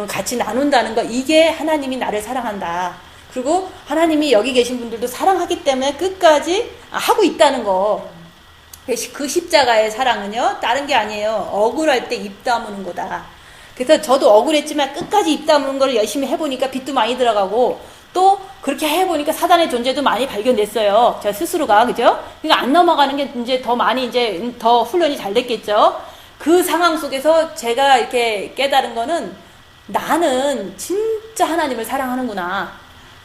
같이 나눈다는 거, 이게 하나님이 나를 사랑한다. 그리고 하나님이 여기 계신 분들도 사랑하기 때문에 끝까지 하고 있다는 거. 그 십자가의 사랑은요, 다른 게 아니에요. 억울할 때 입 다무는 거다. 그래서 저도 억울했지만 끝까지 입 다무는 걸 열심히 해보니까 빚도 많이 들어가고, 또 그렇게 해보니까 사단의 존재도 많이 발견됐어요. 제가 스스로가, 그죠? 그러니까 안 넘어가는 게 이제 더 많이 이제 더 훈련이 잘 됐겠죠? 그 상황 속에서 제가 이렇게 깨달은 거는 나는 진짜 하나님을 사랑하는구나.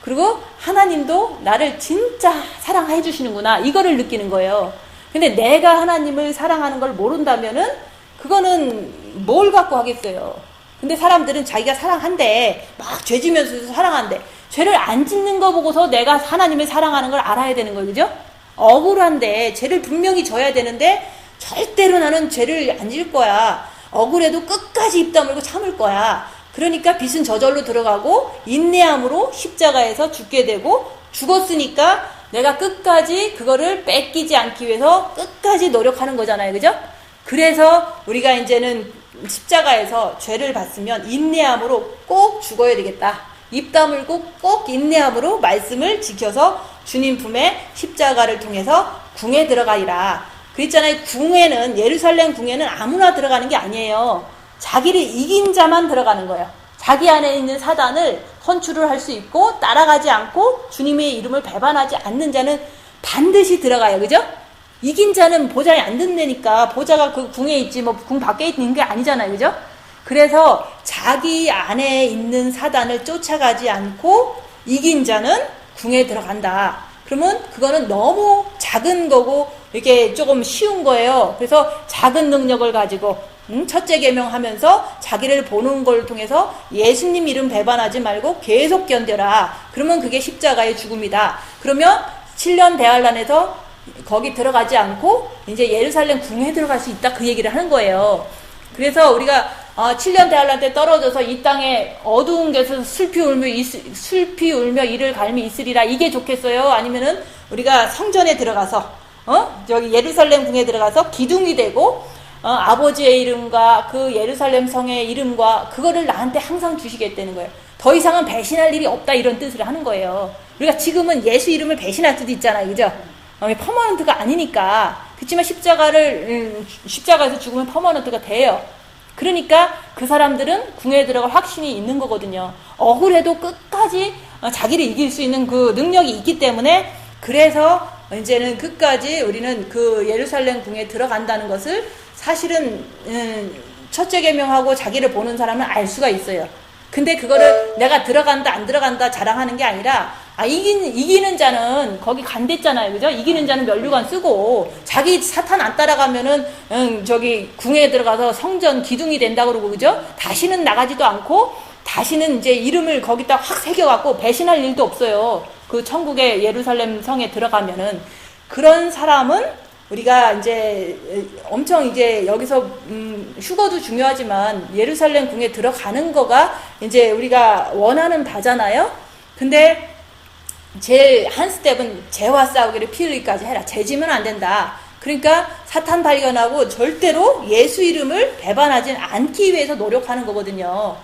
그리고 하나님도 나를 진짜 사랑해 주시는구나. 이거를 느끼는 거예요. 근데 내가 하나님을 사랑하는 걸 모른다면은 그거는 뭘 갖고 하겠어요. 근데 사람들은 자기가 사랑한대. 막 죄 지면서도 사랑한대. 죄를 안 짓는 거 보고서 내가 하나님을 사랑하는 걸 알아야 되는 거예요. 그죠? 억울한데 죄를 분명히 져야 되는데 절대로 나는 죄를 안 질 거야. 억울해도 끝까지 입 다물고 참을 거야. 그러니까 빚은 저절로 들어가고 인내함으로 십자가에서 죽게 되고 죽었으니까 내가 끝까지 그거를 뺏기지 않기 위해서 끝까지 노력하는 거잖아요. 그죠? 그래서 우리가 이제는 십자가에서 죄를 받으면 인내함으로 꼭 죽어야 되겠다. 입 다물고 꼭 인내함으로 말씀을 지켜서 주님 품에 십자가를 통해서 궁에 들어가리라. 그랬잖아요. 궁에는, 예루살렘 궁에는 아무나 들어가는 게 아니에요. 자기를 이긴 자만 들어가는 거예요. 자기 안에 있는 사단을 컨트롤 할 수 있고 따라가지 않고 주님의 이름을 배반하지 않는 자는 반드시 들어가요. 그죠? 이긴 자는 보좌에 안 든다니까. 보좌가 그 궁에 있지 뭐 궁 밖에 있는 게 아니잖아요. 그죠? 그래서 자기 안에 있는 사단을 쫓아가지 않고 이긴 자는 궁에 들어간다. 그러면 그거는 너무 작은 거고 이렇게 조금 쉬운 거예요. 그래서 작은 능력을 가지고 첫째 계명하면서 자기를 보는 걸 통해서 예수님 이름 배반하지 말고 계속 견뎌라. 그러면 그게 십자가의 죽음이다. 그러면 7년 대환란에서 거기 들어가지 않고 이제 예루살렘 궁에 들어갈 수 있다. 그 얘기를 하는 거예요. 그래서 우리가 7년 대환란 때 떨어져서 이 땅에 어두운 데서 슬피 울며 이를 갈미 있으리라. 이게 좋겠어요? 아니면은 우리가 성전에 들어가서 여기 예루살렘 궁에 들어가서 기둥이 되고 아버지의 이름과 그 예루살렘 성의 이름과 그거를 나한테 항상 주시겠다는 거예요. 더 이상은 배신할 일이 없다. 이런 뜻을 하는 거예요. 우리가 지금은 예수 이름을 배신할 수도 있잖아요. 그죠? 퍼머넌트가 아니니까. 그렇지만 십자가에서 죽으면 퍼머넌트가 돼요. 그러니까 그 사람들은 궁에 들어갈 확신이 있는 거거든요. 억울해도 끝까지 자기를 이길 수 있는 그 능력이 있기 때문에, 그래서 이제는 끝까지 우리는 그 예루살렘 궁에 들어간다는 것을 사실은 첫째 계명하고 자기를 보는 사람은 알 수가 있어요. 근데 그거를 내가 들어간다 안 들어간다 자랑하는 게 아니라 이기는 자는 거기 간댔잖아요. 그죠? 이기는 자는 면류관 쓰고 자기 사탄 안 따라가면은 저기 궁에 들어가서 성전 기둥이 된다고 그러고, 그죠? 다시는 나가지도 않고 다시는 이제 이름을 거기다 확 새겨갖고 배신할 일도 없어요. 그 천국의 예루살렘 성에 들어가면은. 그런 사람은 우리가 이제 엄청 이제 여기서 휴거도 중요하지만 예루살렘 궁에 들어가는 거가 이제 우리가 원하는 바잖아요. 근데 제일 한 스텝은 죄와 싸우기를 피 흘리기까지 해라. 죄 지면 안 된다. 그러니까 사탄 발견하고 절대로 예수 이름을 배반하지 않기 위해서 노력하는 거거든요.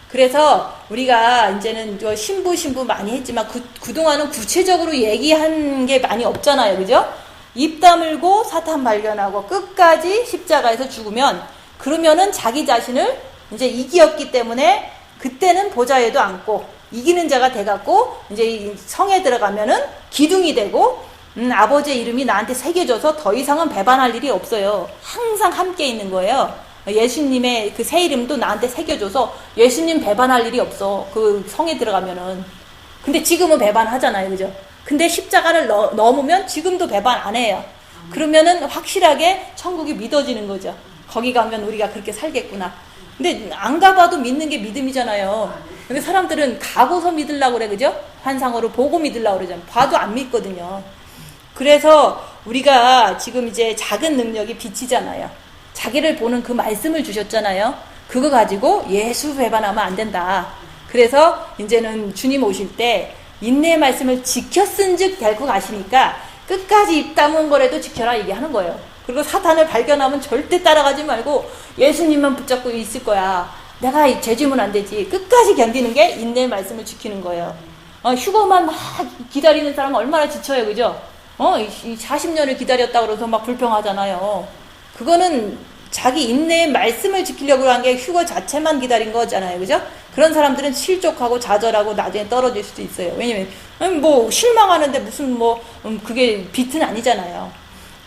그래서 우리가 이제는 신부 많이 했지만 그동안은 구체적으로 얘기한 게 많이 없잖아요. 그죠? 입 다물고 사탄 발견하고 끝까지 십자가에서 죽으면, 그러면은 자기 자신을 이제 이기었기 때문에 그때는 보좌에도 앉고 이기는 자가 돼갖고 이제 성에 들어가면은 기둥이 되고 아버지의 이름이 나한테 새겨져서 더 이상은 배반할 일이 없어요. 항상 함께 있는 거예요. 예수님의 그 새 이름도 나한테 새겨줘서 예수님 배반할 일이 없어. 그 성에 들어가면은. 근데 지금은 배반하잖아요. 그죠? 근데 십자가를 넘으면 지금도 배반 안 해요. 그러면은 확실하게 천국이 믿어지는 거죠. 거기 가면 우리가 그렇게 살겠구나. 근데 안 가봐도 믿는 게 믿음이잖아요. 근데 사람들은 가고서 믿으려고 그래. 그죠? 환상으로 보고 믿으려고 그러잖아요. 봐도 안 믿거든요. 그래서 우리가 지금 이제 작은 능력이 빛이잖아요. 자기를 보는 그 말씀을 주셨잖아요. 그거 가지고 예수 배반하면 안 된다. 그래서 이제는 주님 오실 때 인내의 말씀을 지켰은즉 데리고 가시니까 끝까지 입 다문 거라도 지켜라 얘기하는 거예요. 그리고 사탄을 발견하면 절대 따라가지 말고 예수님만 붙잡고 있을 거야. 내가 죄 지면 안 되지. 끝까지 견디는 게 인내의 말씀을 지키는 거예요. 휴거만 막 기다리는 사람은 얼마나 지쳐요, 그죠? 이 40년을 기다렸다 그러서 막 불평하잖아요. 그거는 자기 인내의 말씀을 지키려고 한 게 휴거 자체만 기다린 거잖아요, 그죠? 그런 사람들은 실족하고 좌절하고 나중에 떨어질 수도 있어요. 왜냐면 뭐 실망하는데 무슨 뭐 그게 비트는 아니잖아요.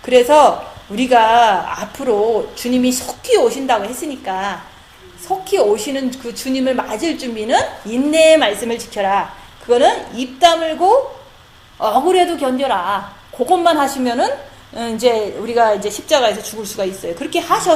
그래서 우리가 앞으로 주님이 속히 오신다고 했으니까 속히 오시는 그 주님을 맞을 준비는 인내의 말씀을 지켜라. 그거는 입 다물고 억울해도 견뎌라. 그것만 하시면은 이제 우리가 이제 십자가에서 죽을 수가 있어요. 그렇게 하셔.